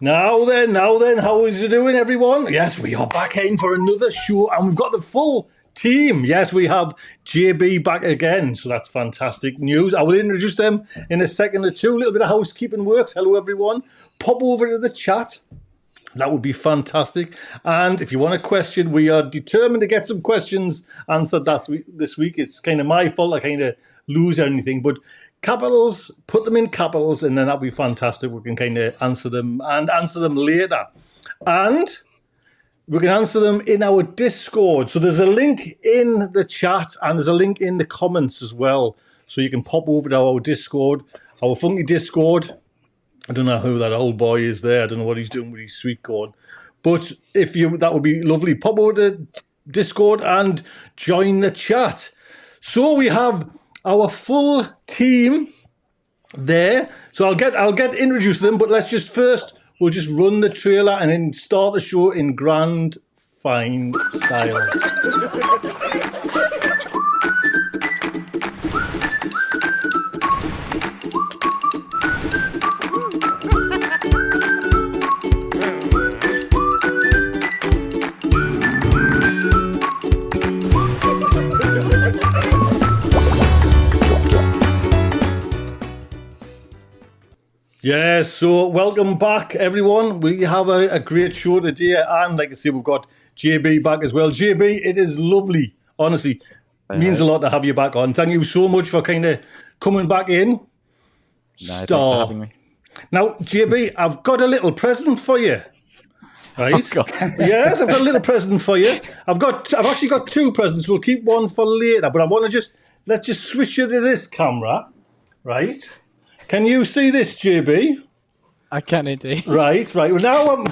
Now then, how is it doing, everyone? Yes, we are back in for another show, and we've got the full team. Yes, we have JB back again, so that's fantastic news. I will introduce them in a second or two. A little bit of housekeeping works. Hello, everyone. Pop over to the chat. That would be fantastic. And if you want a question, we are determined to get some questions answered this week. It's kind of my fault. I kind of lose anything, but capitals, put them in capitals, and then that'll be fantastic. We can kind of answer them later. And we can answer them in our Discord. So there's a link in the chat and there's a link in the comments as well. So you can pop over to our Discord, our funky Discord. I don't know who that old boy is there. I don't know what he's doing with his sweet corn. But that would be lovely. Pop over to Discord and join the chat. So we have our full team there. So I'll get introduced to them, but we'll just run the trailer and then start the show in grand fine style. Yes, so welcome back, everyone. We have a great show today, and like I say, we've got JB back as well. JB, it is lovely, honestly. It means a lot to have you back on. Thank you so much for kind of coming back in. Thanks for having me. Now, JB, I've got a little present for you. Right? Oh, yes, I've got a little present for you. I've actually got two presents. We'll keep one for later, but I want to let's just switch you to this camera, right? Can you see this, JB? I can indeed. Right. Well, now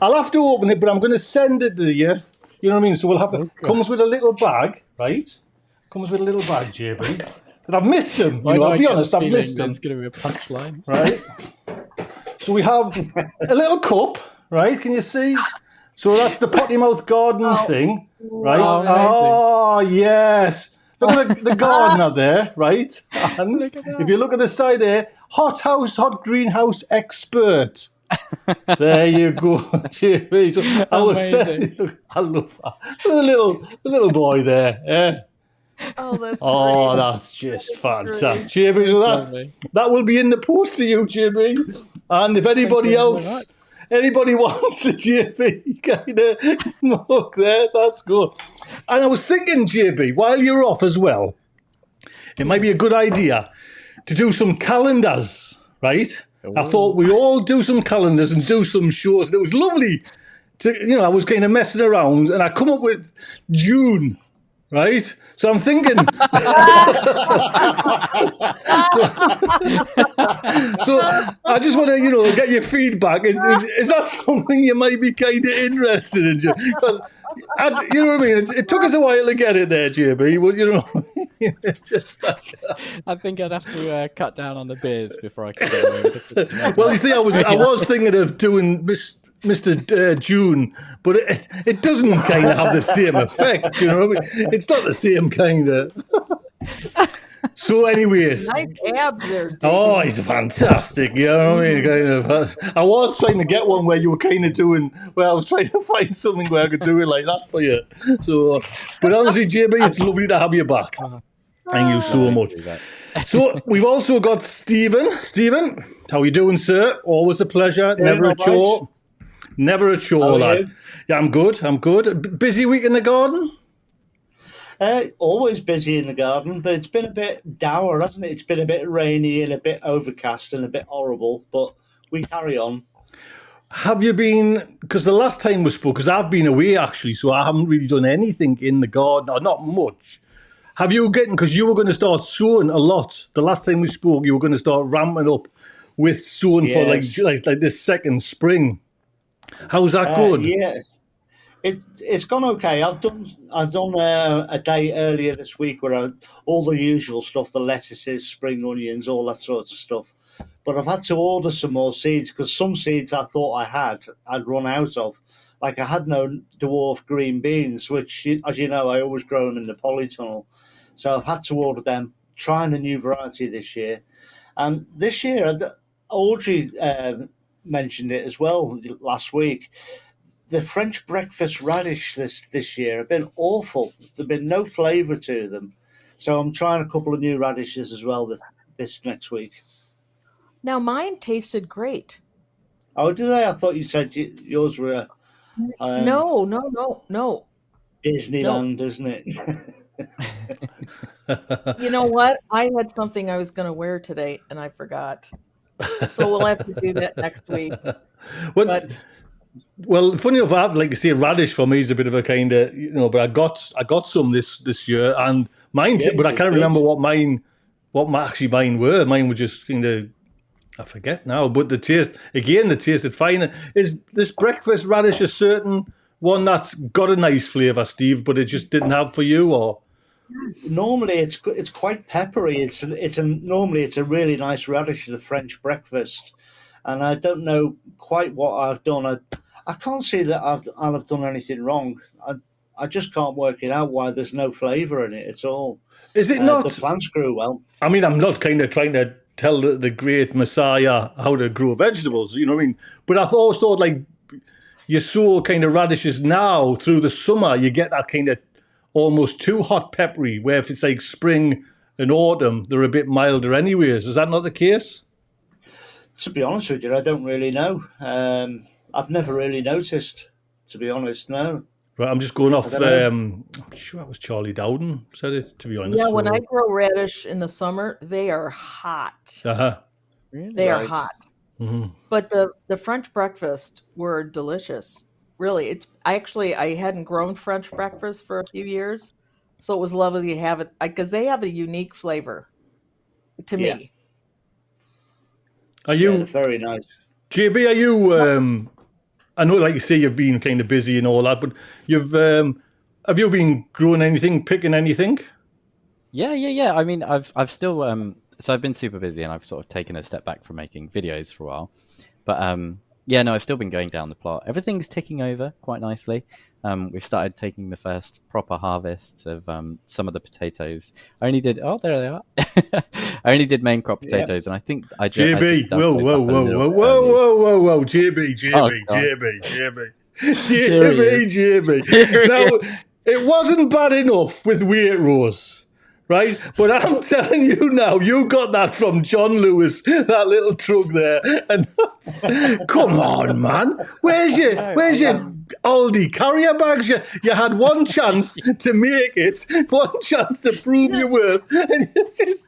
I'll have to open it, but I'm going to send it to you. You know what I mean? So we'll have comes with a little bag, right? Comes with a little bag, JB. But I've missed them. I'll be honest, I've missed them. It's going to be a punchline. Right. So we have a little cup, right? Can you see? So that's the Potty Mouth Garden thing, right? Oh, yes. Look at the gardener there, right? And if you look at the side there, hot greenhouse expert. There you go. So I love that. Look at the little boy there. Yeah. That's just fantastic. JB, so that will be in the post to you, JB. And if anybody wants a JB kind of mug there, that's good. And I was thinking, JB, while you're off as well, it might be a good idea to do some calendars, right? Ooh. I thought we all do some calendars and do some shows. And it was lovely I was kind of messing around and I come up with June, right? So I'm thinking, so I just want to, get your feedback. Is that something you might be kind of interested in? Because you know what I mean? It took us a while to get it there, JB. I think I'd have to cut down on the beers before I could get away with it. Well, you see, I was thinking of doing Mr. June, but it doesn't kind of have the same effect, you know what I mean? It's not the same kind of. So, anyways. Nice abs there, dude. Oh, he's fantastic, you know what I mean? Kind of. I was trying to get one where you were kind of doing, I was trying to find something where I could do it like that for you. So, but honestly, JB, it's lovely to have you back. Thank you so much. So we've also got Stephen. Stephen, how are you doing, sir? Always a pleasure. Never a chore. Never a chore, lad. Yeah, I'm good. Busy week in the garden? Always busy in the garden, but it's been a bit dour, hasn't it? It's been a bit rainy and a bit overcast and a bit horrible, but we carry on. Have you been, because the last time we spoke, because I've been away actually, so I haven't really done anything in the garden, or not much. Have you because you were going to start sowing a lot. The last time we spoke, you were going to start ramping up with sowing for like this second spring. How's that going? Yeah, it's gone okay. I've done a day earlier this week where all the usual stuff, the lettuces, spring onions, all that sort of stuff. But I've had to order some more seeds because some seeds I thought I'd run out of. Like I had no dwarf green beans, which, as you know, I always grow them in the Polytunnel. So I've had to order them, trying a new variety this year. And this year, Audrey mentioned it as well last week. The French breakfast radish this year have been awful. There's been no flavour to them. So I'm trying a couple of new radishes as well this next week. Now mine tasted great. Oh, do they? I thought you said yours were No. Disneyland, isn't it? You know what? I had something I was going to wear today, and I forgot. So we'll have to do that next week. But Well, funny enough, like you say, radish for me is a bit of a kind of, but I got some this year, and mine, but I can't remember what mine were. Mine were just kind of, I forget now, but the taste tasted fine. Is this breakfast radish a certain one that's got a nice flavour, Steve, but it just didn't have for you, or? Normally, it's quite peppery. Normally it's a really nice radish for the French breakfast, and I don't know quite what I've done. I can't see that I've done anything wrong. I just can't work it out why there's no flavour in it at all. Is it not? The plants grew well. I mean, I'm not kind of trying to tell the great Messiah how to grow vegetables, you know what I mean? But I always thought, like, you sow kind of radishes now through the summer, you get that kind of almost too hot peppery, where if it's like spring and autumn, they're a bit milder anyways. Is that not the case? To be honest with you, I don't really know. I've never really noticed, to be honest, no. Right, I'm just going off, I'm sure that was Charlie Dowden said it, to be honest. yeah, when I grow radish in the summer, they are hot. Uh-huh. Really? They are Right. hot. Mm-hmm. But the French breakfast were delicious. Really, I hadn't grown French breakfast for a few years, so it was lovely to have it because they have a unique flavor to Yeah. me. Are Yeah, you, very nice. JB, are you, I know, like you say, you've been kind of busy and all that, but have you been growing anything, picking anything? Yeah. I mean, I've still so I've been super busy, and I've sort of taken a step back from making videos for a while. But yeah, no, I've still been going down the plot. Everything's ticking over quite nicely. We've started taking the first proper harvests of some of the potatoes. I only did there they are. I only did main crop potatoes, and I think I just JB, dumped those up a little bit early. whoa, JB. Oh, God. JB. Now, it wasn't bad enough with Waitrose, right? But I'm telling you now, you got that from John Lewis, that little truck there, and come on, man, where's your Aldi carrier bags? You had one chance to make it, one chance to prove your worth, and you just.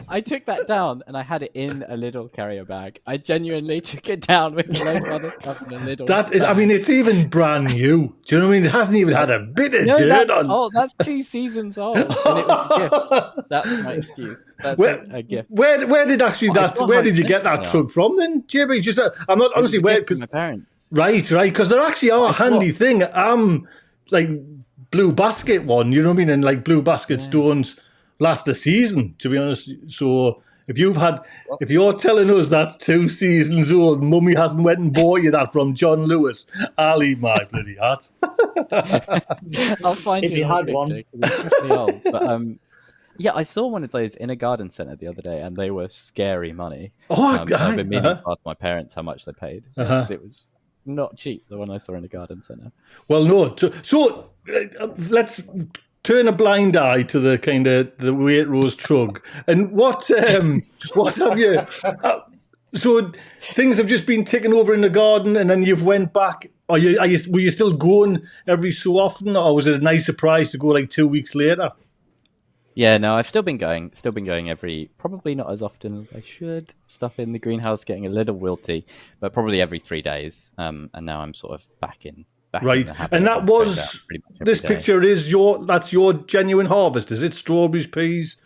I took that down, and I had it in a little carrier bag. I genuinely took it down with loads of other stuff in a little That is, I bag. mean, it's even brand new. Do you know what I mean? It hasn't even had a bit of dirt on. Oh, that's 2 seasons old, and it was a gift. That's my excuse. That's a gift. Where did actually where did you get that expensive truck from then, JB? Just I'm not honestly It was a where. gift from my parents. Right, because there actually are a handy thing. Like Blue Basket one, you know what I mean? And like Blue Basket stones last a season, to be honest. So if you're telling us that's 2 seasons old, Mummy hasn't went and bought you that from John Lewis, I'll eat my bloody hat. I'll find If you another had one. picture, 'cause it's pretty old. But yeah, I saw one of those in a garden centre the other day, and they were scary money. Oh, So I've been meaning to ask my parents how much they paid, because it was not cheap, the one I saw in a garden centre. Well, no. So let's turn a blind eye to the kind of the Waitrose trug. And what have you? So things have just been ticking over in the garden, and then you've went back. Were you still going every so often, or was it a nice surprise to go like 2 weeks later? Yeah, no, I've still been going probably not as often as I should. Stuff in the greenhouse getting a little wilty, but probably every 3 days. And now I'm sort of back in Right, the habit and of that going was down pretty much every this day. picture is that's your genuine harvest, is it? Strawberries, peas.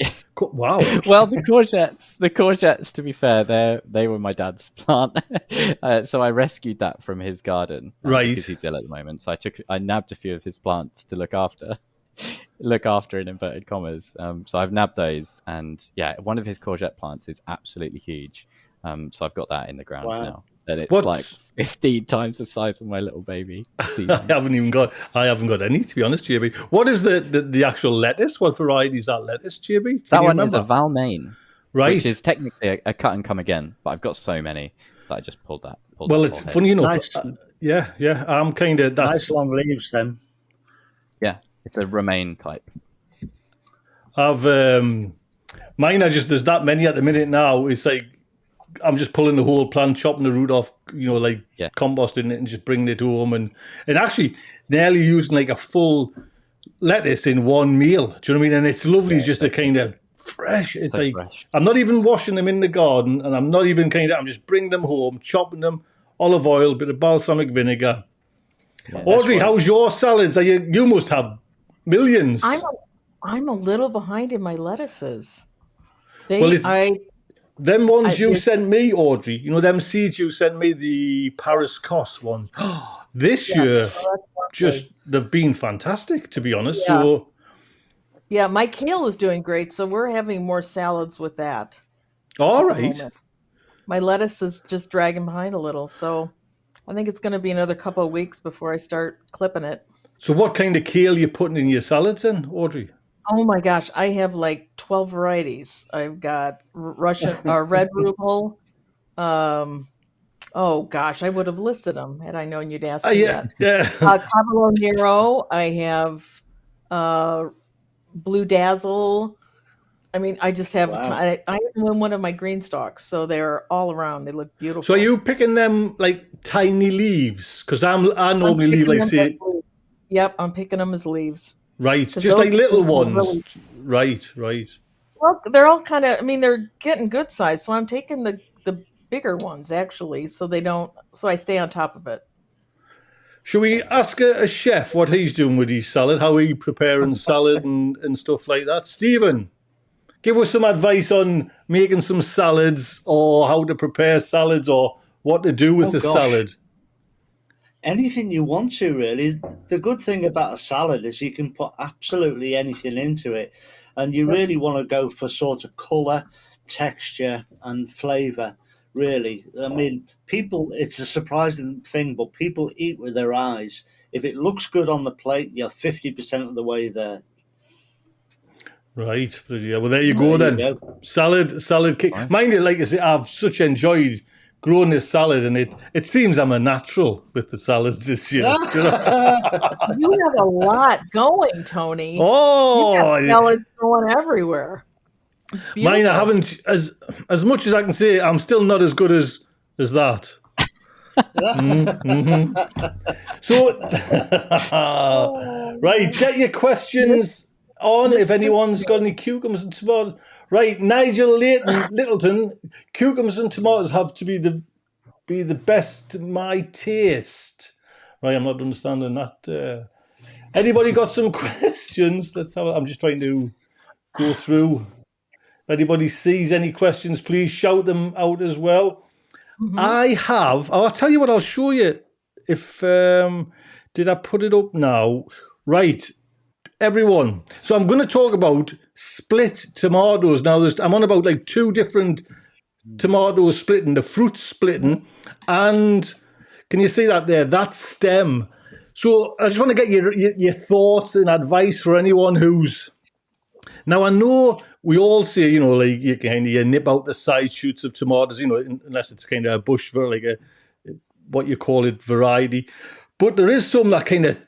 Wow. Well, the courgettes, to be fair, they were my dad's plant, so I rescued that from his garden, Right. because he's ill at the moment. So I nabbed a few of his plants to look after in inverted commas. So I've nabbed those, and yeah, one of his courgette plants is absolutely huge. So I've got that in the ground now, and it's like 15 times the size of my little baby. I haven't got any, to be honest, JB. What is the actual lettuce? What variety is that lettuce, JB? That one is a Valmaine. Right. which is technically a cut and come again, but I've got so many that I just pulled that. Well, it's funny enough. Nice. Yeah. I'm kind of Nice long leaves, then. Yeah, it's a romaine type. I've mine are just there's that many at the minute now. It's like I'm just pulling the whole plant, chopping the root off, like composting it and just bringing it home and actually nearly using like a full lettuce in one meal. Do you know what I mean? And it's lovely just to kind of fresh. It's so like fresh. I'm not even washing them in the garden, and I'm not even I'm just bringing them home, chopping them, olive oil, bit of balsamic vinegar. Yeah, Audrey, how's your salads? You must have millions. I'm a little behind in my lettuces. Them ones you sent me, Audrey, them seeds you sent me, the Paris Cos ones, this year, they've been fantastic, to be honest. Yeah. So, yeah, my kale is doing great, so we're having more salads with that. All right. My lettuce is just dragging behind a little, so I think it's going to be another couple of weeks before I start clipping it. So what kind of kale are you putting in your salads then, Audrey? Oh my gosh, I have like 12 varieties. I've got Russian red ruble. Oh gosh, I would have listed them had I known you'd ask me that. Yeah. Cavolo Nero. I have Blue Dazzle. I mean, I just have a ton. I have one of my green stalks, so they're all around. They look beautiful. So are you picking them like tiny leaves? Because I normally leave like say. Yep, I'm picking them as leaves. Right, just like little ones. Really... Right. Well, they're all kind of. I mean, they're getting good size, so I'm taking the bigger ones actually, so I stay on top of it. Should we ask a chef what he's doing with his salad, how he preparing salad and stuff like that? Stephen, give us some advice on making some salads or how to prepare salads or what to do with salad. Anything you want to, really. The good thing about a salad is you can put absolutely anything into it, and you really want to go for sort of colour, texture and flavour, really. I mean, it's a surprising thing, but people eat with their eyes. If it looks good on the plate, you're 50% of the way there. Right. Yeah, well, there you go then. You go. Salad cake. Mind you, like I say, I've such enjoyed growing this salad, and it seems I'm a natural with the salads this year. You have a lot going, Tony. Oh, you got salads going everywhere. It's beautiful. Mine, I haven't as much as I can say. I'm still not as good as that. Mm-hmm. So, right, get your questions on if anyone's got any cucumbers and tomatoes. Right, Nigel Littleton, cucumbers and tomatoes have to be the best to my taste. Right, I'm not understanding that. Anybody got some questions? I'm just trying to go through. If anybody sees any questions, please shout them out as well. Mm-hmm. I'll tell you what, I'll show you. If did I put it up now? Right. Everyone. So I'm going to talk about split tomatoes. Now, I'm on about like two different tomatoes splitting, the fruit splitting, and can you see that there? That stem. So I just want to get your thoughts and advice for anyone who's... Now, I know we all say, like you nip out the side shoots of tomatoes, unless it's kind of a bush for like what you call it, variety. But there is some that kind of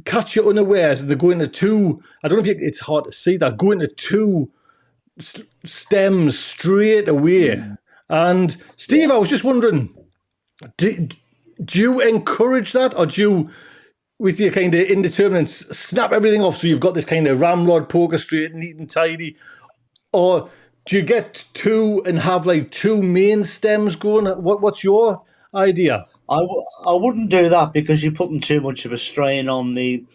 catch you unawares, and they go into two. I don't know if it's hard to see that, go into two stems straight away. And Steve, I was just wondering, do you encourage that, or do you, with your kind of indeterminates, snap everything off so you've got this kind of ramrod poker straight, neat and tidy, or do you get two and have like two main stems going? What's your idea? I wouldn't do that, because you're putting too much of a strain on the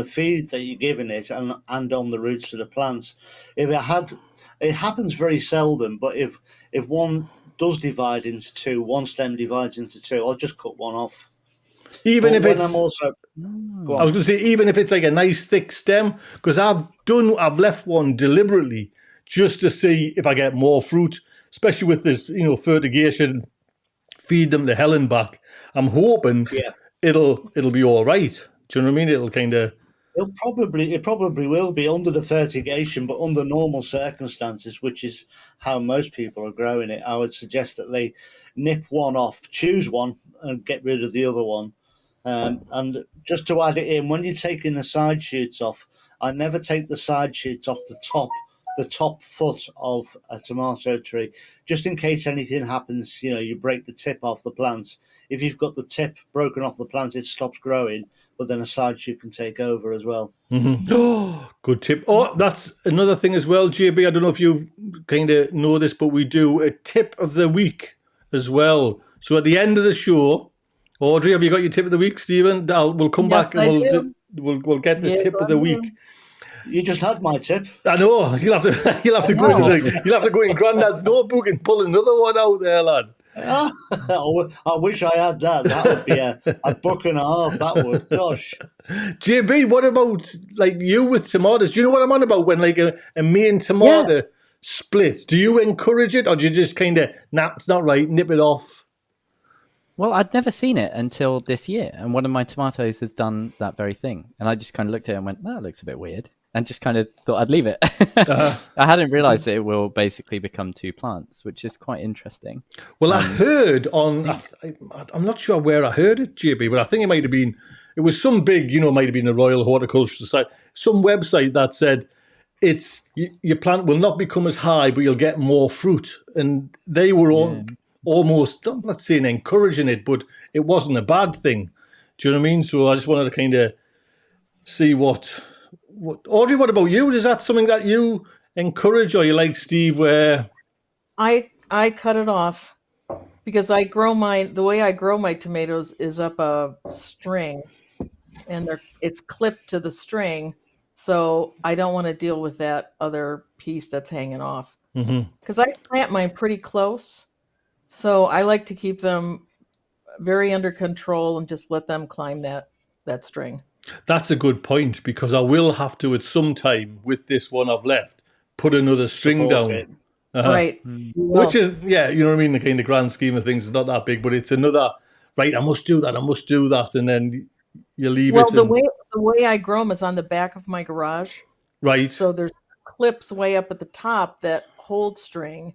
feed that you're giving it and on the roots of the plants. It happens very seldom, but if one does divide into two, one stem divides into two, I'll just cut one off. Even if it's, I was going to say, even if it's like a nice thick stem, because I've left one deliberately just to see if I get more fruit, especially with this, fertigation, feed them the hell and back. I'm hoping it'll be all right. Do you know what I mean? It'll kind of It probably will be under the fertigation, but under normal circumstances, which is how most people are growing it. I would suggest that they nip one off, choose one, and get rid of the other one. And just to add it in, when you're taking the side shoots off, I never take the side shoots off the top foot of a tomato tree, just in case anything happens. You break the tip off the plant. If you've got the tip broken off the plant, it stops growing, but then a side shoot can take over as well. Oh, good tip. Oh, that's another thing as well, JB. I don't know if you kind of know this, but we do a tip of the week as well. So at the end of the show, Audrey, have you got your tip of the week, Stephen? We'll come Yes, back and we'll get the Yes, tip of the I week. do. You just had my tip. I know you'll have to go in Grandad's notebook and pull another one out there, lad. I wish I had that. That would be a book and a half. That would, gosh. JB, what about like you with tomatoes? Do you know what I'm on about when like a main tomato splits? Do you encourage it, or do you just kind of it's not right, nip it off? Well, I'd never seen it until this year, and one of my tomatoes has done that very thing. And I just kind of looked at it and went, "That looks a bit weird," and just kind of thought I'd leave it. I hadn't realised that it will basically become two plants, which is quite interesting. Well, I heard on, I'm not sure where I heard it, JB, but I think it was some big, might have been the Royal Horticultural Society, some website that said your plant will not become as high, but you'll get more fruit. And they were almost, I'm not saying encouraging it, but it wasn't a bad thing. Do you know what I mean? So I just wanted to kind of see what Audrey, what about you? Is that something that you encourage, or you like Steve where... I cut it off because the way I grow my tomatoes is up a string, and it's clipped to the string, so I don't want to deal with that other piece that's hanging off. Because I plant mine pretty close, so I like to keep them very under control and just let them climb that string. That's a good point, because I will have to at some time with this one I've left put another string down. Right. Which is, you know what I mean? The kind of grand scheme of things, it's not that big, but it's another, right, I must do that. And then you leave it. Well, the way I grow them is on the back of my garage. Right. So there's clips way up at the top that hold string,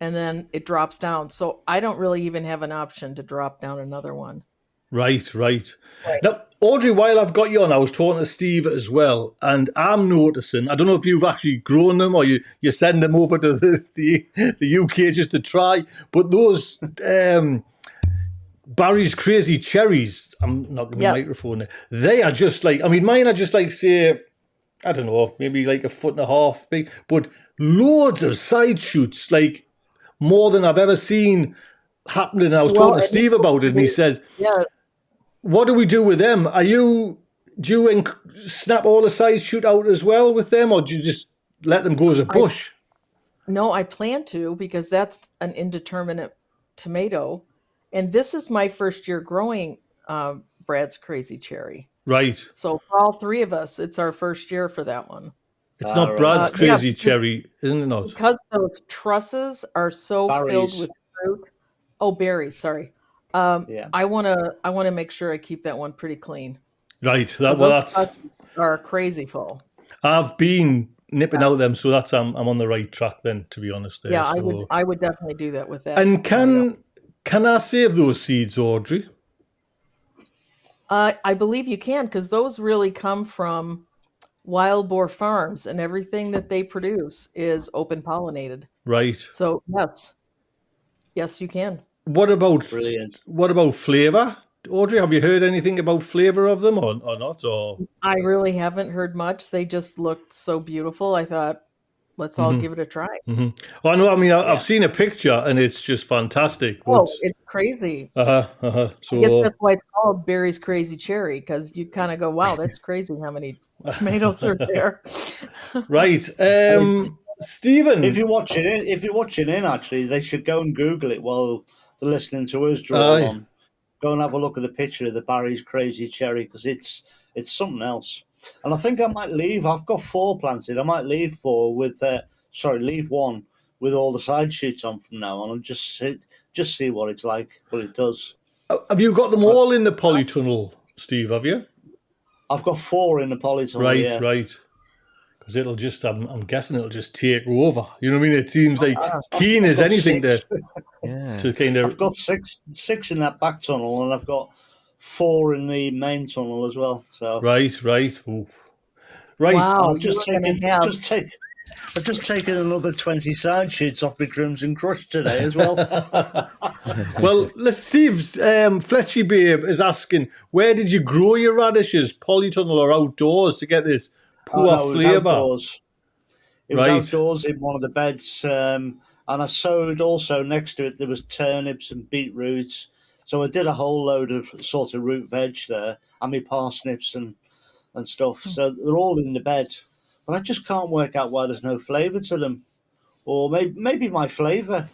and then it drops down. So I don't really even have an option to drop down another one. Right. Now, Audrey, while I've got you on, I was talking to Steve as well, and I'm noticing, I don't know if you've actually grown them or you send them over to the UK just to try, but those Barry's Crazy Cherries, I'm not going to be microphone there, they are just like, mine are just like, say, I don't know, maybe like 1.5 foot big, but loads of side shoots, like more than I've ever seen happening. I was talking to Steve about it, and he said, what do we do with them? Do you snap all the sides shoot out as well with them, or do you just let them go as a bush? No, I plan to, because that's an indeterminate tomato. And this is my first year growing Brad's Crazy Cherry. Right. So for all three of us, it's our first year for that one. It's not Brad's Crazy Cherry, isn't it not? Because those trusses are so filled with fruit. Oh, berries, sorry. I want to make sure I keep that one pretty clean. Right. That's are crazy full. I've been nipping out them, so that's I'm on the right track then, to be honest. There, yeah, so. I would definitely do that with that. And can I save those seeds, Audrey? I believe you can, because those really come from Wild Boar Farms, and everything that they produce is open pollinated. Right. So yes, you can. What about flavor, Audrey? Have you heard anything about flavor of them or not? Or I really haven't heard much. They just looked so beautiful. I thought, let's all give it a try. Well, I know. I've seen a picture, and it's just fantastic. It's crazy. So I guess that's why it's called Barry's Crazy Cherry, because you kind of go, wow, that's crazy how many tomatoes are there. Right. Stephen, if you're watching in, actually, they should go and Google it while they're listening to us draw on. Go and have a look at the picture of the Barry's Crazy Cherry, because it's something else. And I think I might leave. I've got 4 planted. I might leave 4 with leave 1 with all the side shoots on from now on, and just see what it's like, what it does. Have you got them all in the polytunnel, Steve? Have you? I've got 4 in the Polytunnel. Right, yeah. right. Because it'll just, I'm guessing it'll just take over. You know what I mean? It seems like keen as got anything 6. to kind of. I've got six in that back tunnel, and I've got 4 in the main tunnel as well. So Right. Ooh. Right. Wow, I've just you are going to have. I've just taken another 20 side shoots off my Crimson Crush today as well. Well, let's see if Fletchy Babe is asking, where did you grow your radishes, Polytunnel or outdoors, to get this poor No, it was flavour? outdoors. It was Right. outdoors in one of the beds, and I sowed also next to it. There was turnips and beetroots, so I did a whole load of sort of root veg there, and my parsnips and stuff. So they're all in the bed, but I just can't work out why there's no flavour to them, or maybe my flavour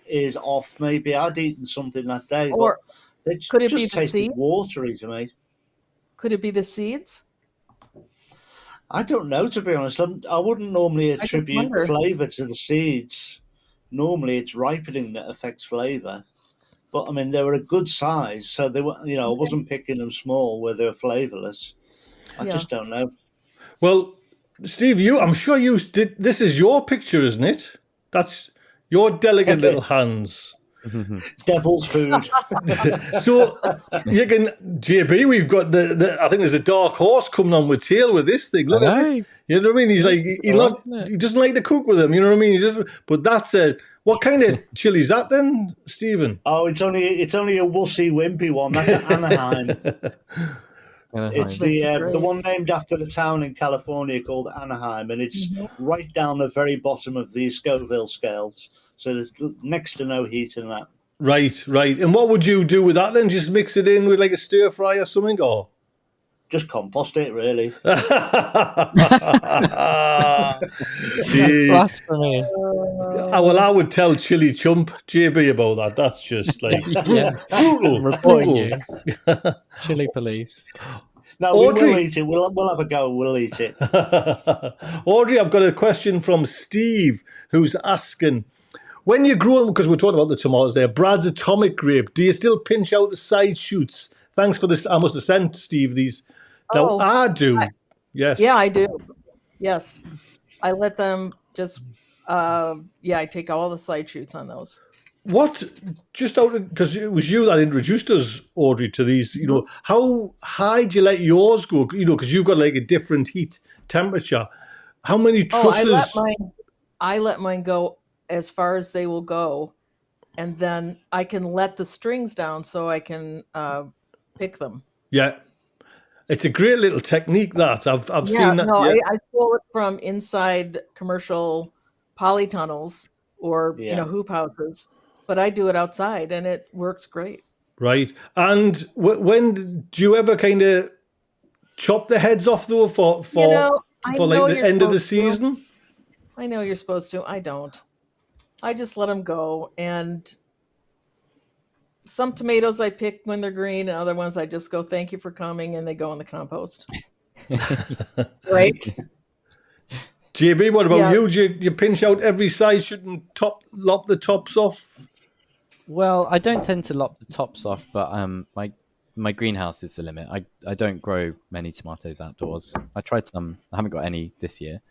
is off. Maybe I'd eaten something that day, Or but they could it be just the tasted seed? watery to me. Could it be the seeds? I don't know, to be honest. I wouldn't normally just attribute wonder. flavour to the seeds. Normally, it's ripening that affects flavour. But I mean, they were a good size, so they were. I wasn't picking them small where they were flavourless. I Yeah. just don't know. Well, Steve, I'm sure you did. This is your picture, isn't it? That's your delicate little hands. Devil's food. So you can, JB, we've got the I think there's a dark horse coming on with tail with this thing. Look at this. You know what I mean? He's like, he doesn't like to cook with them. You know what I mean? But that's what kind of chili is that then, Stephen? Oh, it's only a wussy, wimpy one. That's Anaheim. It's the one named after the town in California called Anaheim, and it's right down the very bottom of the Scoville scales. So there's next to no heat in that. Right. And what would you do with that then? Just mix it in with like a stir fry or something, or just compost it, really? Blasphemy. I would tell Chili Chump JB about that. That's just like brutal. Reporting you. Chili police. No, Audrey. we will eat it. We'll have a go. We'll eat it. Audrey, I've got a question from Steve, who's asking, when you're growing, because we're talking about the tomatoes there, Brad's atomic grape, do you still pinch out the side shoots? Thanks for this. I must have sent Steve these. Now, I do. Yes. Yeah, I do. Yes. I let them just, I take all the side shoots on those. What, just out because it was you that introduced us, Audrey, to these, how high do you let yours go? Because you've got like a different heat temperature. How many trusses? I let mine go as far as they will go, and then I can let the strings down so I can pick them. Yeah. It's a great little technique that I've seen that. No, I stole it from inside commercial polytunnels or hoop houses, but I do it outside and it works great. Right. And when do you ever kind of chop the heads off though for like the end of the season? I know you're supposed to. I don't. I just let them go, and some tomatoes I pick when they're green, and other ones I just go, thank you for coming, and they go in the compost. Right? JB, what about you? Do you pinch out every size, shouldn't lop the tops off? Well, I don't tend to lop the tops off, but my greenhouse is the limit. I don't grow many tomatoes outdoors. I tried some. I haven't got any this year.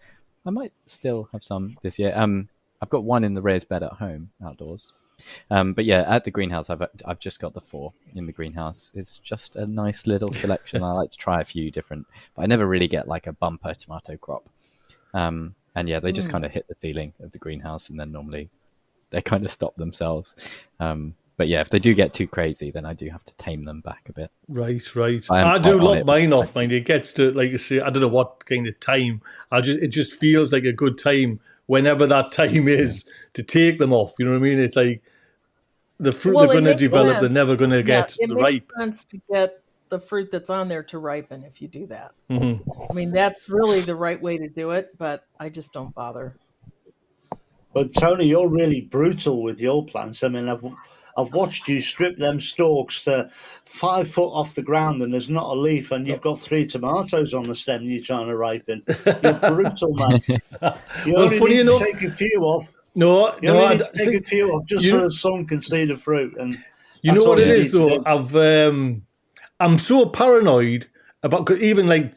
I might still have some this year. I've got one in the raised bed at home outdoors. But yeah, at the greenhouse, I've just got the 4 in the greenhouse. It's just a nice little selection. I like to try a few different, but I never really get like a bumper tomato crop. And yeah, they just kind of hit the ceiling of the greenhouse, and then normally they kind of stop themselves. But yeah, if they do get too crazy, then I do have to tame them back a bit. Right. I do lop mine off, mind. It gets to, like you say, I don't know what kind of time. It just feels like a good time whenever that time is to take them off. You know what I mean? It's like the fruit they're going to develop, they're never going to get the ripe. It makes sense to get the fruit that's on there to ripen if you do that. Mm-hmm. I mean, that's really the right way to do it, but I just don't bother. But Tony, you're really brutal with your plants. I mean, I've watched you strip them stalks to 5 foot off the ground, and there's not a leaf, and you've got 3 tomatoes on the stem you're trying to ripen. You're brutal, man. You only need to take a few off. You only need to take a few off just so the sun can see the fruit. And you know what it is, though? I'm so paranoid about, 'cause even like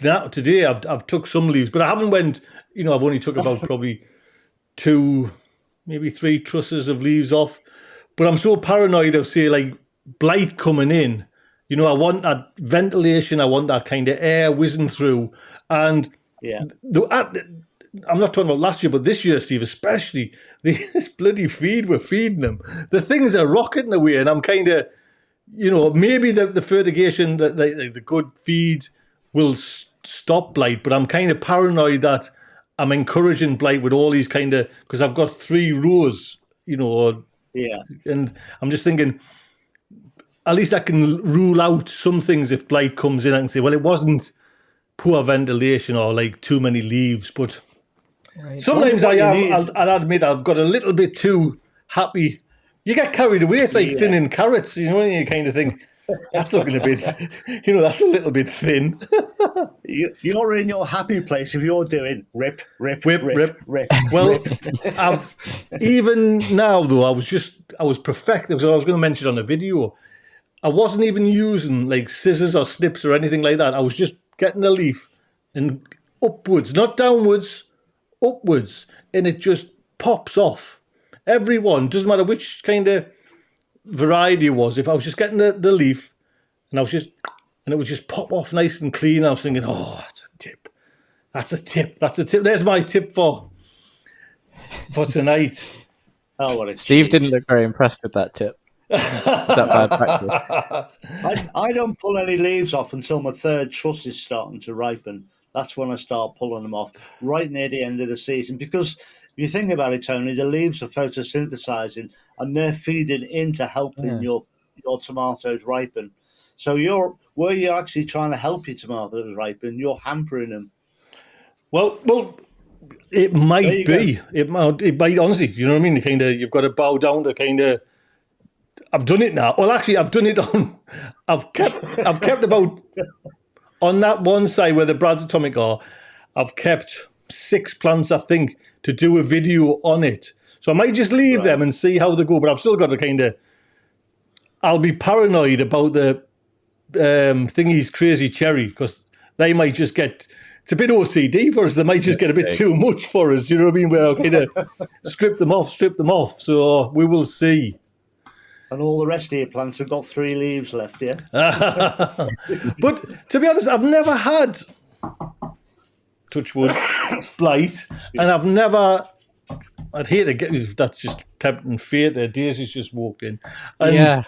now today, I've took some leaves, but I haven't went. I've only took about probably 2, maybe 3 trusses of leaves off. But I'm so paranoid of, say, like blight coming in. I want that ventilation. I want that kind of air whizzing through. And Yeah. I'm not talking about last year, but this year, Steve, especially, this bloody feed we're feeding them. The things are rocketing away, and I'm kind of, maybe the fertigation, the good feed will stop blight, but I'm kind of paranoid that I'm encouraging blight with all these kind of, because I've got 3 rows, Yeah. and I'm just thinking, at least I can rule out some things if blight comes in. I can say, well, it wasn't poor ventilation or like too many leaves, but sometimes I am. I'll admit I've got a little bit too happy. You get carried away. It's like thinning carrots, and you kind of think that's looking a bit, that's a little bit thin. You're in your happy place if you're doing rip. Well, I've even now though I was perfect. As I was going to mention on a video, I wasn't even using like scissors or snips or anything like that. I was just getting a leaf and upwards, not downwards, upwards, and it just pops off. Everyone, doesn't matter which kind of variety it was. If I was just getting the leaf and it would just pop off nice and clean, I was thinking, oh, that's a tip. That's a tip. That's a tip. There's my tip for tonight. Oh, what is Steve didn't look very impressed with that tip. Is that bad practice? I don't pull any leaves off until my 3rd truss is starting to ripen. That's when I start pulling them off, right near the end of the season. Because if you think about it, Tony, the leaves are photosynthesizing and they're feeding into helping your tomatoes ripen. So where you're actually trying to help your tomatoes ripen, you're hampering them. Well, it might be. It might honestly. You know what I mean? You've got to bow down to kind of. I've done it now. Well, actually, I've done it on. I've kept about on that one side where the Brad's Atomic are. I've kept 6 plants, I think, to do a video on it. So I might just leave them and see how they go. But I've still got to kind of. I'll be paranoid about the thingy's crazy cherry because they might just get. It's a bit OCD for us. They might just get a bit too much for us. You know what I mean? Where I'll kind of strip them off. So we will see. And all the rest of your plants have got 3 leaves left, yeah? But to be honest, I've never had, touch wood, blight. And I'd hate to get, that's just tempting fate there. Daisy's just walked in. And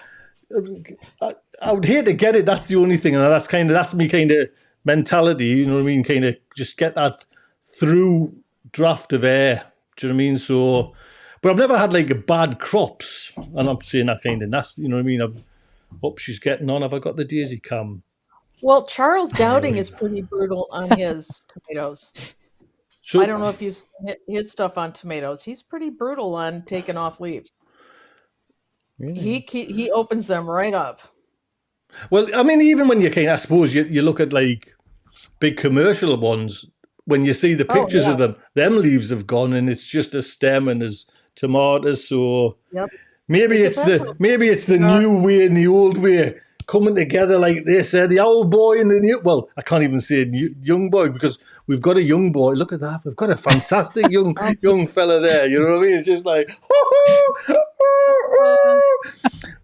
I would hate to get it. That's the only thing. And that's me kind of mentality, you know what I mean? Kind of just get that through draft of air. Do you know what I mean? So... But I've never had like bad crops, and I'm saying that kind of nasty. You know what I mean? She's getting on. Have I got the daisy cam? Well, Charles Dowding is pretty brutal on his tomatoes. So, I don't know if you've seen his stuff on tomatoes. He's pretty brutal on taking off leaves. Really? He opens them right up. Well, I mean, even when I suppose you look at like big commercial ones, when you see the pictures of them leaves have gone, and it's just a stem and there's tomatoes. So maybe it's the new way and the old way coming together like this. The old boy and the new. Well, I can't even say young boy because we've got a young boy. Look at that. We've got a fantastic young fella there. You know what I mean? It's just like,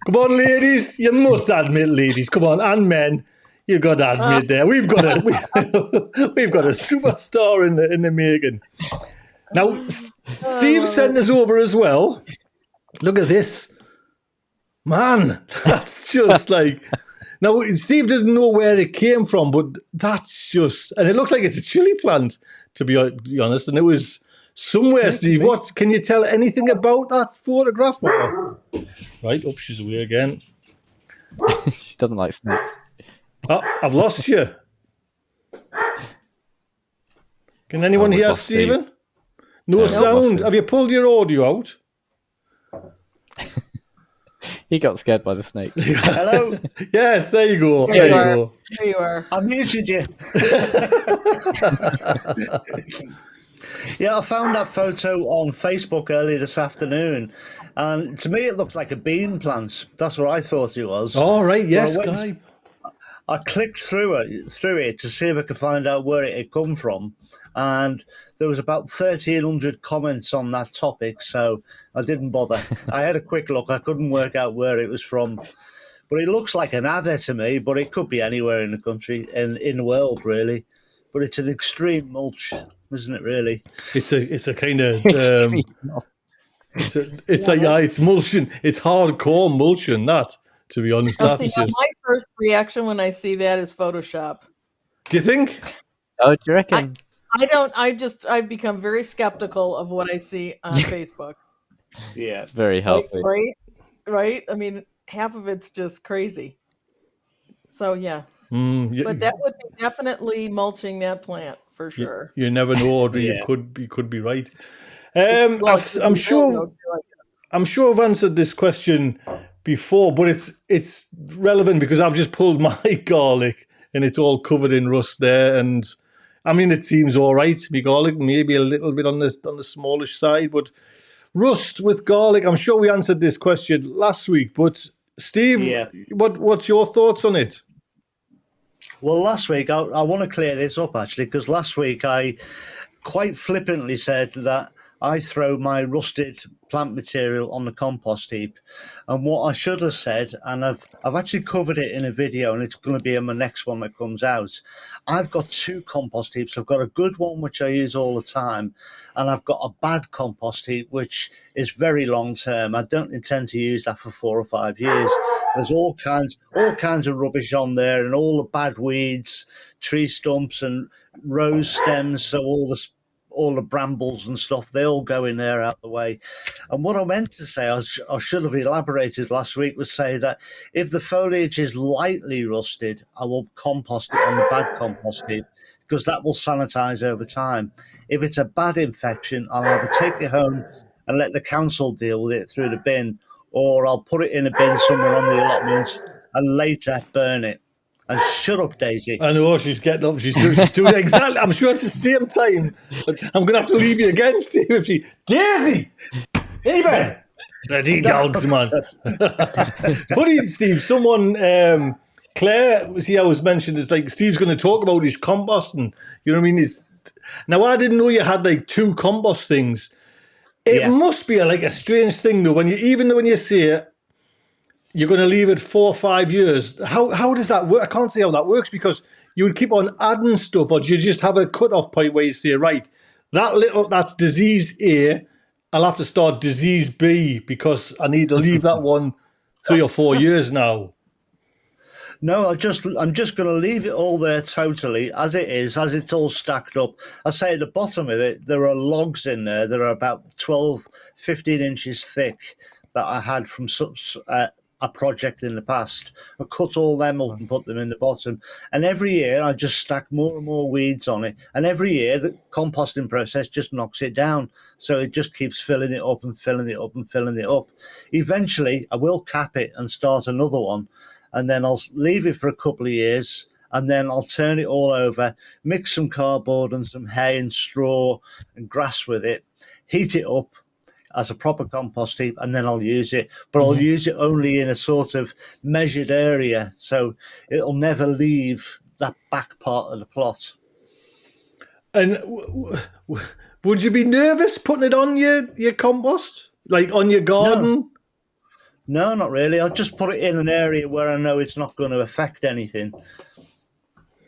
come on, ladies. You must admit, ladies. Come on, and men. You've got to admit there. We've got a superstar in the making. Now, Steve sent us over as well. Look at this. Man, that's just like... Now, Steve doesn't know where it came from, but that's just... And it looks like it's a chili plant, to be honest. And it was somewhere, Steve. What? Can you tell anything about that photograph? Right, up she's away again. She doesn't like snakes. Oh, I've lost you. Can anyone hear Stephen? Steve. No sound. Have you pulled your audio out? He got scared by the snake. Hello? Yes, there you go. There you go. There you are. I muted you. Yeah, I found that photo on Facebook earlier this afternoon. And to me, it looked like a bean plant. That's what I thought it was. Oh, right, yes, I clicked through it to see if I could find out where it had come from, and there was about 1,300 comments on that topic, so I didn't bother. I had a quick look. I couldn't work out where it was from, but it looks like an adder to me. But it could be anywhere in the country and in the world, really. But it's an extreme mulch, isn't it? Really, It's a kind of it's mulching. It's hardcore mulching. That, to be honest, Now, that's see, just. my first reaction when I see that is Photoshop. Do you think? Oh, do you reckon? I've become very skeptical of what I see on Facebook. yeah. It's very healthy. Right? I mean, half of it's just crazy. So yeah, Yeah, but that would be definitely mulching that plant for sure. you never know, Audrey. Yeah. You could be right. Well, I'm sure. I'm sure I've answered this question before, but it's relevant because I've just pulled my garlic and it's all covered in rust there. And I mean, it seems all right. My garlic maybe a little bit on the smallish side, but rust with garlic. I'm sure we answered this question last week, but Steve, Yeah. what's your thoughts on it? Well, last week, I want to clear this up, actually, because last week I quite flippantly said that I throw my rusted plant material on the compost heap. And what I should have said, and I've actually covered it in a video, and it's going to be in my next one that comes out. I've got two compost heaps. I've got a good one, which I use all the time, and I've got a bad compost heap, which is very long term. I don't intend to use that for 4 or 5 years. There's all kinds of rubbish on there, and all the bad weeds, tree stumps, and rose stems. So all the brambles and stuff, they all go in there out the way. And what I meant to say, I should have elaborated last week, was say that if the foliage is lightly rusted, I will compost it on the bad compost heap, because that will sanitize over time. If it's a bad infection, I'll either take it home and let the council deal with it through the bin, or I'll put it in a bin somewhere on the allotment and later burn it. And shut up, Daisy. I know, she's getting up. She's doing it exactly. I'm sure it's the same time. But I'm going to have to leave you again, Steve. Daisy! Anybody? Bloody dogs, man. Funny, Steve. Someone, Claire, I was mentioned, it's like Steve's going to talk about his composting. You know what I mean? Now, I didn't know you had like 2 compost things. It must be a strange thing, though, when you say you're going to leave it 4 or 5 years. How does that work? I can't see how that works, because you would keep on adding stuff, or do you just have a cut-off point where you say, right, that's disease A, I'll have to start disease B because I need to leave that one 3 or 4 years now? No, I'm just going to leave it all there totally as it is, as it's all stacked up. I say at the bottom of it, there are logs in there that are about 12, 15 inches thick that I had from a project in the past. I cut all them up and put them in the bottom. And every year I just stack more and more weeds on it. And every year the composting process just knocks it down. So it just keeps filling it up and filling it up and filling it up. Eventually I will cap it and start another one. And then I'll leave it for a couple of years. And then I'll turn it all over, mix some cardboard and some hay and straw and grass with it, heat it up as a proper compost heap, and then I'll use it. But I'll use it only in a sort of measured area, so it'll never leave that back part of the plot. And would you be nervous putting it on your compost? Like on your garden? No, not really. I'll just put it in an area where I know it's not going to affect anything.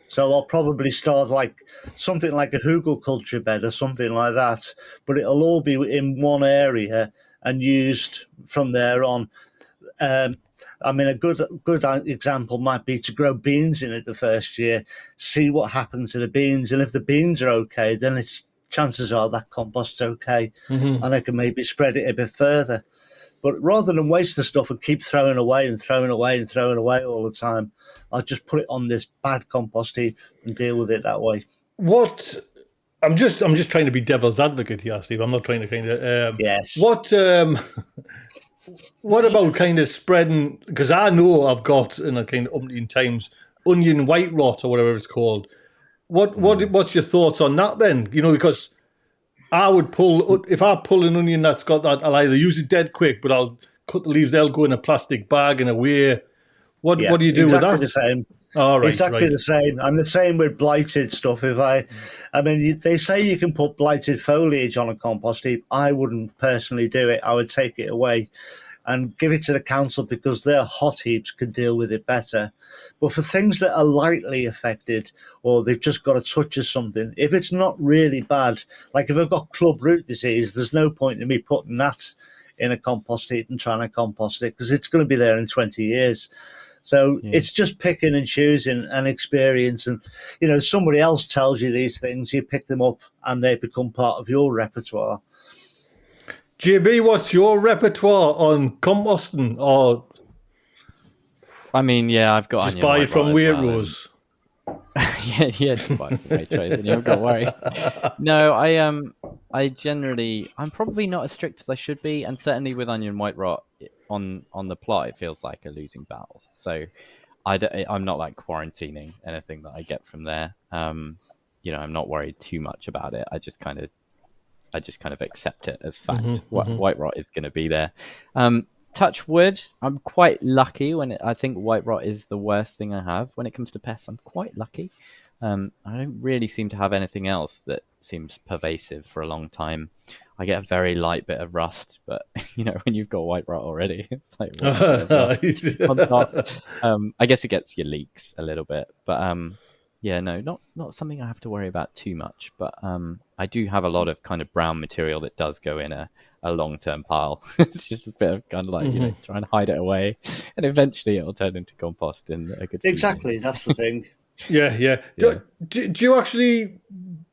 So I'll probably start like something like a hugelkultur bed or something like that, but it'll all be in one area and used from there on. I mean, a good example might be to grow beans in it the first year, see what happens to the beans, and if the beans are okay, then chances are that compost's okay, and I can maybe spread it a bit further. But rather than waste the stuff and keep throwing away and throwing away and throwing away all the time, I'll just put it on this bad compost heap and deal with it that way. I'm just trying to be devil's advocate here, Steve. I'm not trying to kind of yes. What about kind of spreading? Because I know I've got in a kind of umpteen times onion white rot or whatever it's called. What's your thoughts on that then? You know, because I would if I pull an onion that's got that, I'll either use it dead quick, but I'll cut the leaves. They'll go in a plastic bag and away. What do you do with exactly that? the same. All right, Exactly right. the same, and the same with blighted stuff. I mean, they say you can put blighted foliage on a compost heap. I wouldn't personally do it. I would take it away and give it to the council because their hot heaps can deal with it better. But for things that are lightly affected or they've just got a touch of something, if it's not really bad, like if I've got club root disease, there's no point in me putting that in a compost heap and trying to compost it because it's going to be there in 20 years. So it's just picking and choosing and experience. And, somebody else tells you these things, you pick them up and they become part of your repertoire. JB, what's your repertoire on composting? Or I mean, yeah, I've got just onion buy white it from rot as well, Waitrose? yeah, just buy it from Waitrose and you haven't got to worry. No, I generally, I'm probably not as strict as I should be, and certainly with onion white rot on the plot, it feels like a losing battle. So I'm not like quarantining anything that I get from there. I'm not worried too much about it. I just kind of accept it as fact. White rot is going to be there. Touch wood, I'm quite lucky I think white rot is the worst thing I have. When it comes to pests, I'm quite lucky. I don't really seem to have anything else that seems pervasive for a long time. I get a very light bit of rust, but when you've got white rot already, it's like one bit of rust on top. I guess it gets your leaks a little bit, but yeah, no, not something I have to worry about too much. But I do have a lot of kind of brown material that does go in a long-term pile. It's just a bit of kind of like trying to hide it away, and eventually it'll turn into compost in a good. Exactly, that's the thing. Yeah. Do you actually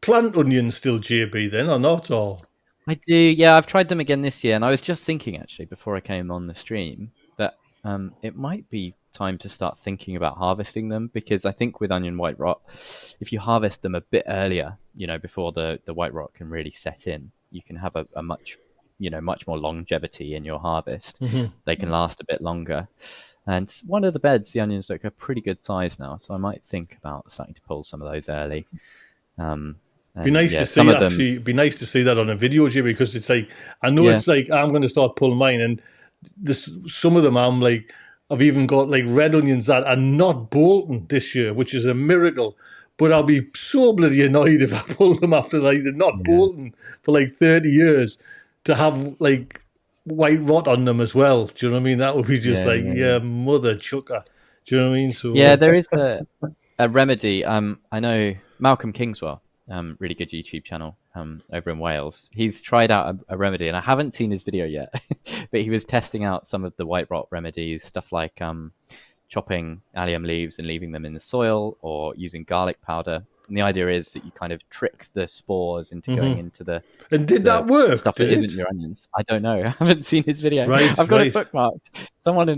plant onions still, JB, then, or not? Or I do, yeah. I've tried them again this year, and I was just thinking actually before I came on the stream that it might be time to start thinking about harvesting them, because I think with onion white rot, if you harvest them a bit earlier, before the white rot can really set in, you can have a much more longevity in your harvest. They can last a bit longer. And one of the beds, the onions look a pretty good size now, so I might think about starting to pull some of those early. be nice to see actually. It'd be nice to see that on a video, JB, because it's like it's like I'm going to start pulling mine, and some of them I've even got like red onions that are not bolting this year, which is a miracle. But I'll be so bloody annoyed if I pull them after they're not bolting for like 30 years to have like white rot on them as well. Do you know what I mean? That would be just mother chucker. Do you know what I mean? So there is a remedy. I know Malcolm Kingswell, really good YouTube channel over in Wales. He's tried out a remedy, and I haven't seen his video yet, but he was testing out some of the white rot remedies, stuff like chopping allium leaves and leaving them in the soil, or using garlic powder. And the idea is that you kind of trick the spores into going into the and did that work? Stuff that isn't your onions. I don't know. I haven't seen his video. Right, I've got it bookmarked. Someone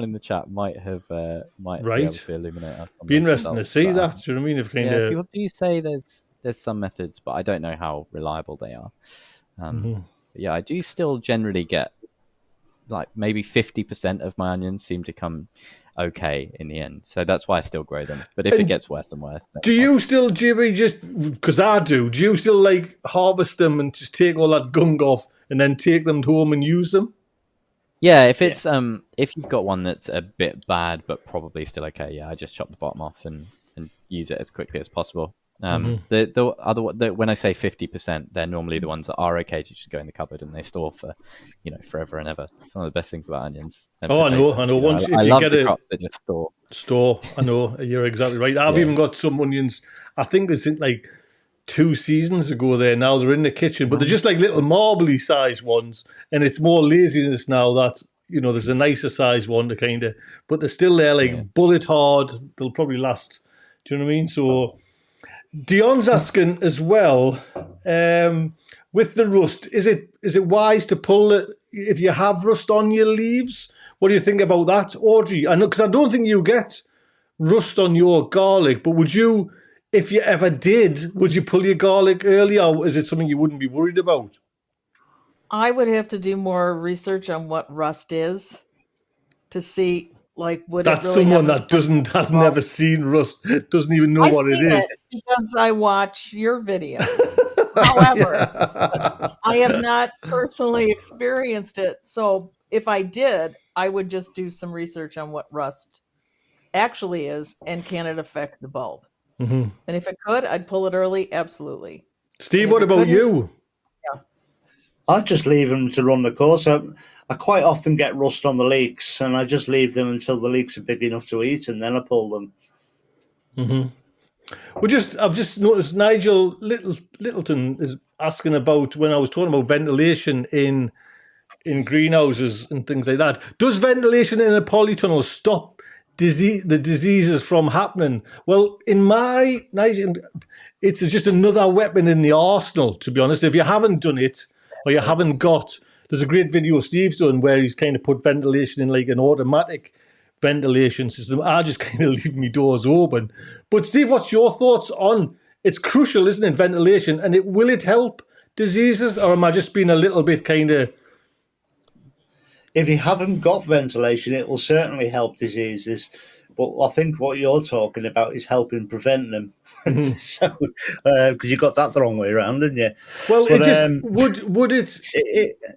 in the chat might have be able to illuminate us. Be interesting to see that. Do you know what I mean? If people do say there's some methods, but I don't know how reliable they are. But yeah, I do still generally get like maybe 50% of my onions seem to come okay in the end, so that's why I still grow them. But if it gets worse and worse, do you still, Jimmy, just because I do you still like harvest them and just take all that gunk off and then take them home and use them? Yeah, if it's if you've got one that's a bit bad but probably still okay, I just chop the bottom off and use it as quickly as possible. The other when I say 50%, they're normally the ones that are okay to just go in the cupboard and they store for forever and ever. It's one of the best things about onions. I know. Once if you get it, that just store. I know, you're exactly right. I've even got some onions. I think it's in like 2 seasons ago. There now they're in the kitchen, but they're just like little marbly sized ones, and it's more laziness now that there's a nicer sized one to kind of, but they're still there like bullet hard. They'll probably last. Do you know what I mean? So. Dion's asking as well, with the rust, is it wise to pull it if you have rust on your leaves? What do you think about that, Audrey? I know, because I don't think you get rust on your garlic, but would you, if you ever did, would you pull your garlic early, or is it something you wouldn't be worried about? I would have to do more research on what rust is to see. Like, would that's it really someone that has never seen rust, doesn't even know what it is. Because I watch your videos. However, I have not personally experienced it. So if I did, I would just do some research on what rust actually is, and can it affect the bulb? Mhm. And if it could, I'd pull it early. Absolutely. Steve, if what it about couldn't- you? I just leave them to run the course. I quite often get rust on the leeks, and I just leave them until the leeks are big enough to eat, and then I pull them. I've just noticed Nigel Littleton is asking about when I was talking about ventilation in greenhouses and things like that. Does ventilation in a polytunnel stop the diseases from happening? Well, in my Nigel, it's just another weapon in the arsenal, to be honest. If you haven't done it, or you haven't got, there's a great video Steve's done where he's kind of put ventilation in like an automatic ventilation system. I just kind of leave my doors open. But Steve, what's your thoughts on, it's crucial, isn't it, ventilation, and will it help diseases, or am I just being a little bit kind of... If you haven't got ventilation, it will certainly help diseases. But I think what you're talking about is helping prevent them. So, because you got that the wrong way around, didn't you? Well, But, it just would it...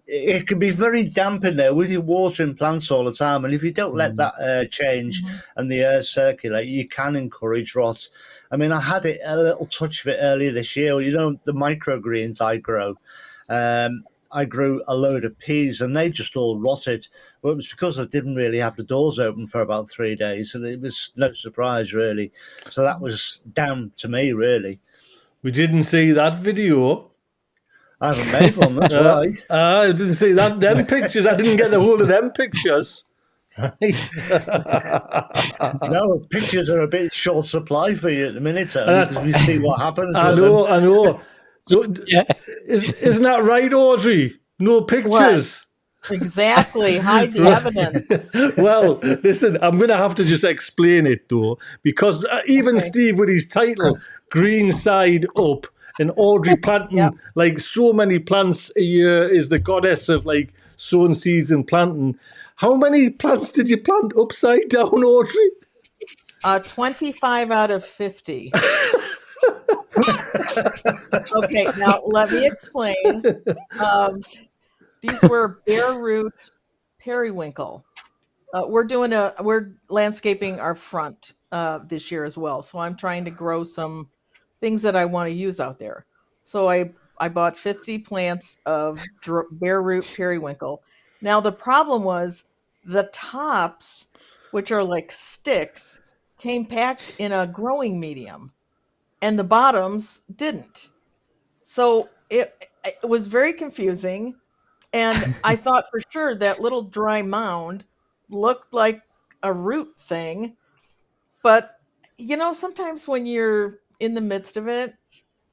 It can be very damp in there with you watering plants all the time, and if you don't let that air change and the air circulate, you can encourage rot. I mean, I had a little touch of it earlier this year. You know, the microgreens I grow. I grew a load of peas and they just all rotted. But it was because I didn't really have the doors open for about 3 days, and it was no surprise, really. So that was down to me, really. We didn't see that video. I haven't made one, that's why. I didn't see that. Them pictures, I didn't get a hold of them pictures. Right. No, pictures are a bit short supply for you at the minute, Tony, because we see what happens I with know, them. I know. So, Yeah. isn't that right, Audrey? No pictures. Exactly. Hide the evidence. Well, listen, I'm going to have to just explain it, though, because even Okay. Steve, with his title, Green Side Up, and Audrey planting like so many plants a year, is the goddess of like sowing seeds and planting. How many plants did you plant upside down, Audrey? 25 out of 50. Okay, now let me explain. These were bare root periwinkle. We're landscaping our front this year as well. So I'm trying to grow some things that I want to use out there. So I bought 50 plants of bare root periwinkle. Now the problem was the tops, which are like sticks, came packed in a growing medium, and the bottoms didn't. So it was very confusing. And I thought for sure that little dry mound looked like a root thing. But, sometimes when you're in the midst of it,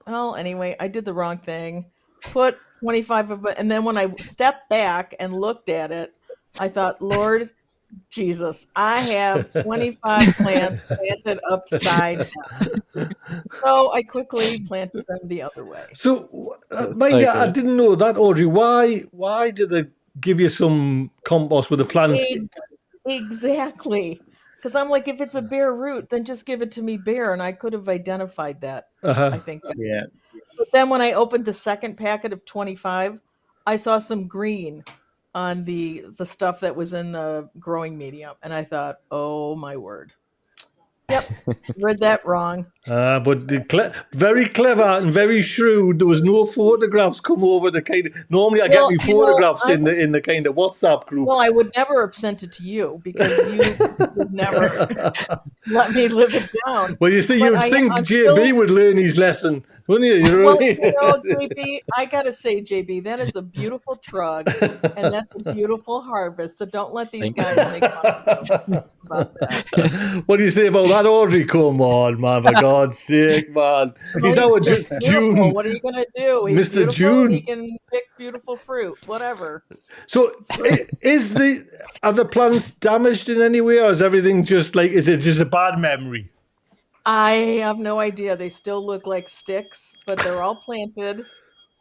well, anyway, I did the wrong thing. Put 25 of it. And then when I stepped back and looked at it, I thought, Lord Jesus, I have 25 plants planted upside down. So I quickly planted them the other way. So, That's mind so you, I good. didn't know that, Audrey. Why did they give you some compost with the plants? Exactly. Because I'm like, if it's a bare root, then just give it to me bare. And I could have identified that, I think. Yeah. But then when I opened the second packet of 25, I saw some green on the stuff that was in the growing medium. And I thought, oh, my word. Yep, read that wrong. But very clever and very shrewd. There was no photographs come over the kind of. Normally, I Well, get me photographs in the kind of WhatsApp group. Well, I would never have sent it to you because you would never let me live it down. Well, you see, But you'd think I'm JB still- would learn his lesson, wouldn't you? Well, JB, I gotta say, JB, that is a beautiful trug, and that's a beautiful harvest. So don't let these Thank guys make fun of you about that. What do you say about that, Audrey? Come on, man! For God's sake, man! He's Well, our just beautiful. June. What are you gonna do? He's Mr. beautiful, June. He can pick beautiful fruit, whatever. So, are the plants damaged in any way, or is everything just like? Is it just a bad memory? I have no idea. They still look like sticks, but they're all planted.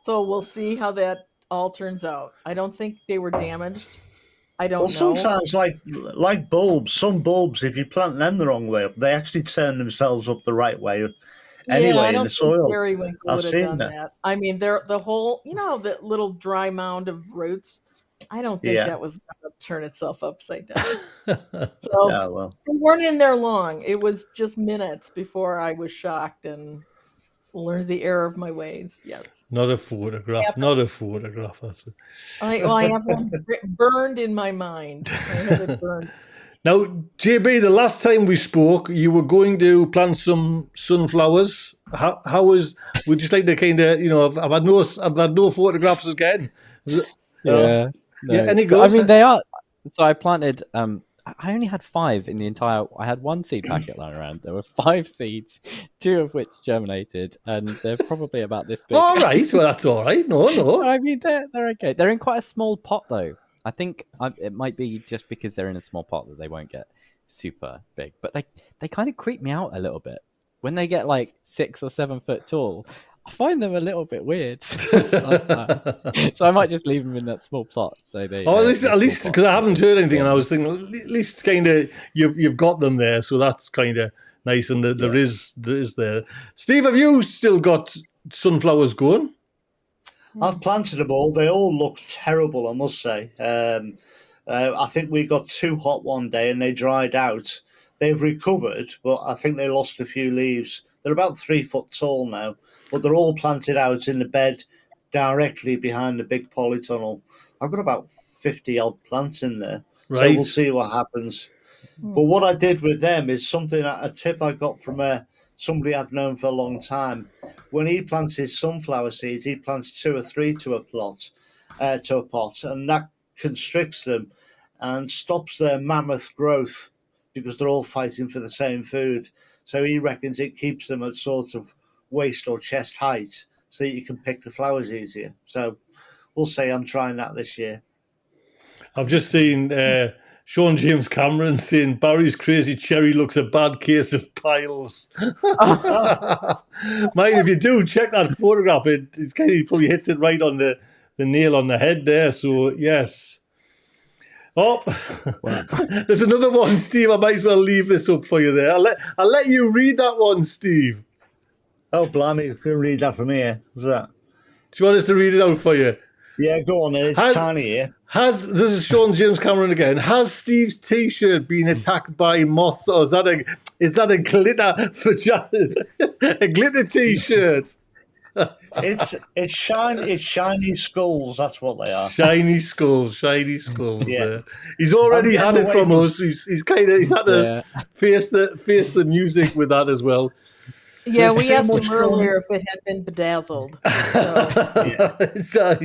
So we'll see how that all turns out. I don't think they were damaged. I don't Well, know. sometimes, like bulbs, some bulbs, if you plant them the wrong way up, they actually turn themselves up the right way anyway I in don't the think soil. periwinkle I've would have seen done that. that. I mean, they're the whole, the little dry mound of roots. I don't think Yeah. that was going to turn itself upside down. So Yeah, well. we weren't in there long. It was just minutes before I was shocked and learned the error of my ways. Yes. Not a photograph. Not a photograph. That's it. I have one burned in my mind. I have it burned. Now, JB, the last time we spoke, you were going to plant some sunflowers. How was? We'd just like to kind of, I've had no photographs again. Yeah. Yeah, any But, I goes? mean, they are. So I planted. I only had 5 in the entire. I had 1 seed packet lying around. There were 5 seeds, 2 of which germinated, and they're probably about this big. All right, well that's all right. No. I mean, they're okay. They're in quite a small pot, though. I think it might be just because they're in a small pot that they won't get super big. But they kind of creep me out a little bit when they get like 6 or 7 foot tall. I find them a little bit weird. So I might just leave them in that small plot. So they. Oh, at least because I haven't heard anything, and I was thinking at least kind of you've got them there, so that's kind of nice. And there is there. Steve, have you still got sunflowers going? I've planted them all. They all look terrible, I must say. I think we got too hot one day and they dried out. They've recovered, but I think they lost a few leaves. They're about 3 foot tall now, but they're all planted out in the bed directly behind the big polytunnel. I've got about 50 odd plants in there, so Right. we'll see what happens. But what I did with them is a tip I got from somebody I've known for a long time. When he plants his sunflower seeds, he plants 2 or 3 to a pot, and that constricts them and stops their mammoth growth because they're all fighting for the same food. So he reckons it keeps them at sort of waist or chest height so that you can pick the flowers easier. So we'll say I'm trying that this year. I've just seen Sean James Cameron saying Barry's crazy cherry looks a bad case of piles. Mate, if you do check that photograph, it's kind of probably hits it right on the nail on the head there. So yes. Oh, there's another one, Steve. I might as well leave this up for you there. I'll let you read that one, Steve. Oh, blimey, you can read that from here. What's that? Do you want us to read it out for you? Yeah, go on then. It's tiny here. This is Sean James Cameron again. Has Steve's T-shirt been attacked by moths, or is that a glitter a glitter T-shirt? It's shiny skulls. That's what they are. Shiny skulls. Yeah. He's already I'm had it getting from away us. He's had to face the music with that as well. Yeah, There's we too asked much him earlier if it had been bedazzled. So,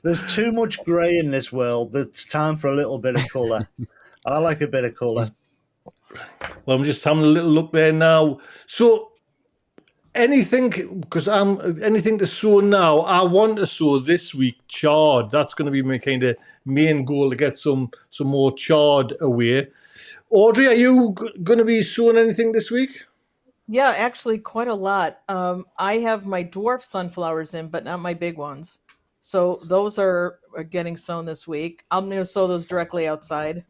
There's too much grey in this world. It's time for a little bit of colour. I like a bit of colour. Well, I'm just having a little look there now. So anything to sow now. I want to sow this week chard. That's going to be my kind of main goal, to get some more chard away. Audrey, are you going to be sowing anything this week? yeah, actually, quite a lot. I have my dwarf sunflowers in, but not my big ones. So those are getting sown this week. I'm going to sow those directly outside.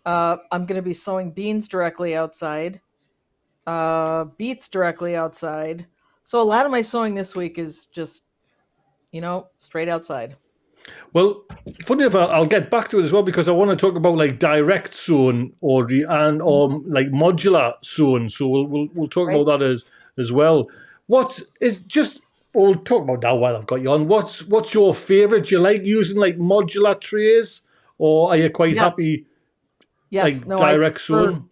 I'm going to be sowing beans directly outside, beets directly outside. So a lot of my sowing this week is just, straight outside. Well, funny enough, I'll get back to it as well, because I want to talk about like direct sown, Audrey, and like modular sown. So we'll talk about that as well. We'll talk about that while I've got you on. What's your favourite? Do you like using like modular trays, or are you quite happy? Yes, like direct sown?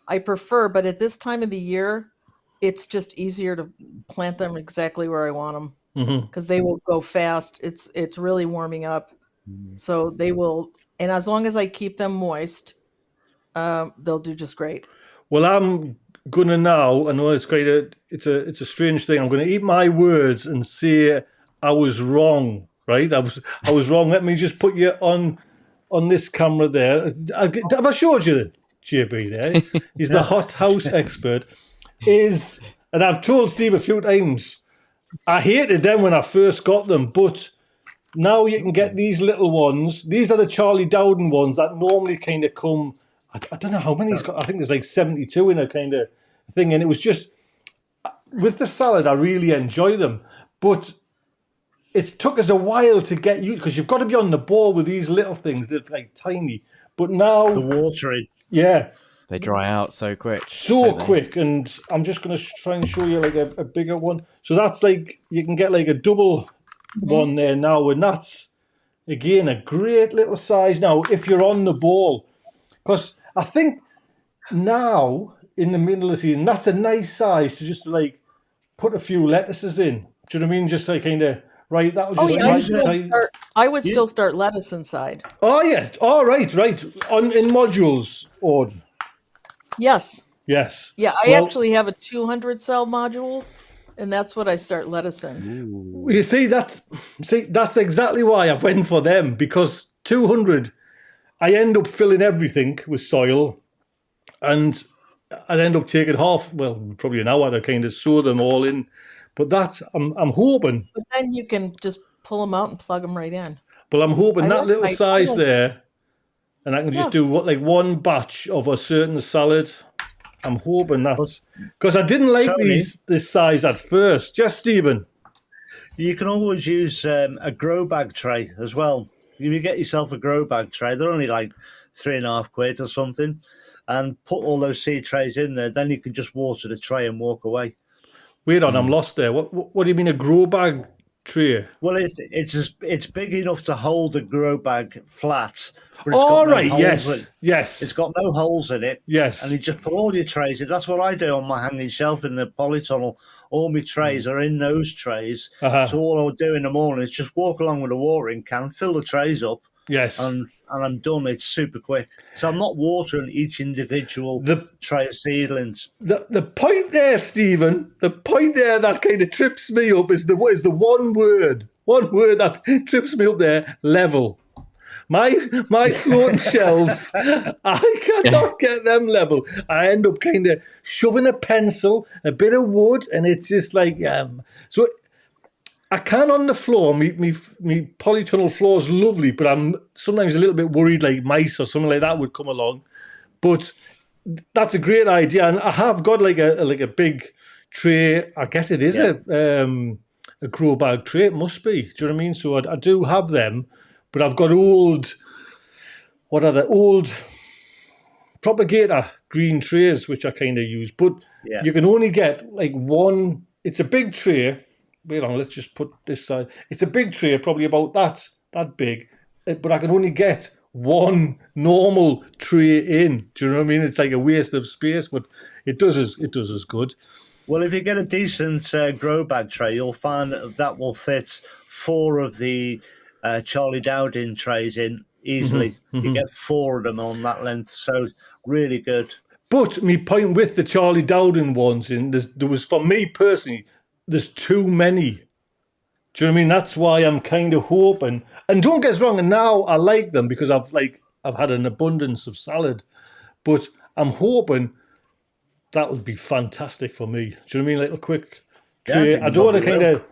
I prefer, but at this time of the year, it's just easier to plant them exactly where I want them, because they will go fast. It's really warming up, so they will. And as long as I keep them moist, they'll do just great. Well, I'm gonna now. I know it's it's a strange thing. I'm gonna eat my words and say I was wrong. Right? I was wrong. Let me just put you on this camera there. Have I showed you JB there? He's the hothouse expert. And I've told Steve a few times, I hated them when I first got them, but now you can get these little ones. These are the Charlie Dowden ones that normally kind of come. I don't know how many he's got. I think there's like 72 in a kind of thing. And it was just, with the salad, I really enjoy them. But it's took us a while to get you because you've got to be on the ball with these little things that's like tiny. But The now, watering. yeah, They dry out so quick. so don't they? quick. And I'm just going to try and show you like a bigger one. So that's like you can get like a double one there now, and that's again a great little size now if you're on the ball. Because I think now in the middle of the season, that's a nice size to just like put a few lettuces in. Do you know what I mean? Just like kind of right. That was Oh just yeah, right. I would still start lettuce inside. Oh yeah. Oh right. In modules, or Yes. yes. Yeah, I Well, actually have a 200 cell module, and that's what I start lettuce in. you see that's exactly why I went for them, because 200, I end up filling everything with soil, and I'd end up taking half, well, probably an hour to kind of sow them all in. But that I'm hoping. But then you can just pull them out and plug them right in. But I'm hoping I that like little my- I size like- there, and I can just do like one batch of a certain salad. I'm hoping that's because I didn't like Tony? this size at first. Yes, Stephen. You can always use a grow bag tray as well. If you get yourself a grow bag tray, they're only like £3.50 or something, and put all those seed trays in there. Then you can just water the tray and walk away. Wait on, I'm lost there. What do you mean a grow bag tray? Well, it's big enough to hold the grow bag flat. But All no right. holes Yes. in- Yes. It's got no holes in it. Yes. And you just put all your trays in. That's what I do on my hanging shelf in the Polytunnel. All my trays are in those trays. Uh-huh. So all I would do in the morning is just walk along with a watering can, fill the trays up, Yes. and I'm done. It's super quick. So I'm not watering each individual The tray of seedlings. the point there, Stephen, the point there that kind of trips me up is the one word that trips me up there: level. My floating shelves, I cannot get them level. I end up kind of shoving a pencil, a bit of wood, and it's just like so. I can on the floor. Me polytunnel floor is lovely, but I'm sometimes a little bit worried like mice or something like that would come along. But that's a great idea, and I have got like a big tray. I guess it is a grow bag tray. It must be. Do you know what I mean? So I do have them, but I've got old. What are the old propagator green trays which I kind of use? But you can only get like one. It's a big tray. Wait on, let's just put this side. It's a big tray, probably about that big, but I can only get one normal tray in. Do you know what I mean? It's like a waste of space, but it does us good. Well, if you get a decent grow bag tray, you'll find that will fit 4 of the Charlie Dowding trays in easily. You get 4 of them on that length, so really good. But my point with the Charlie Dowding ones there was, for me personally, there's too many. Do you know what I mean? That's why I'm kind of hoping. And don't get us wrong, and now I like them because I've had an abundance of salad. But I'm hoping that would be fantastic for me. Do you know what I mean? Like a quick tray. think I don't want to probably kind of.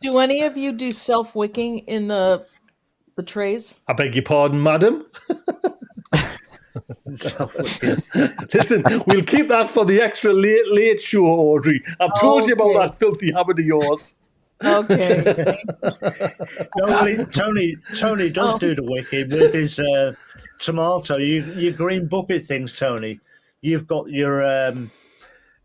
Do any of you do self-wicking in the trays? I beg your pardon, madam. Listen, we'll keep that for the extra late show, Audrey. I've told you about Okay. that filthy habit of yours. Okay. Normally, Tony does do the wicking with his tomato. You green bucket things, Tony. You've got your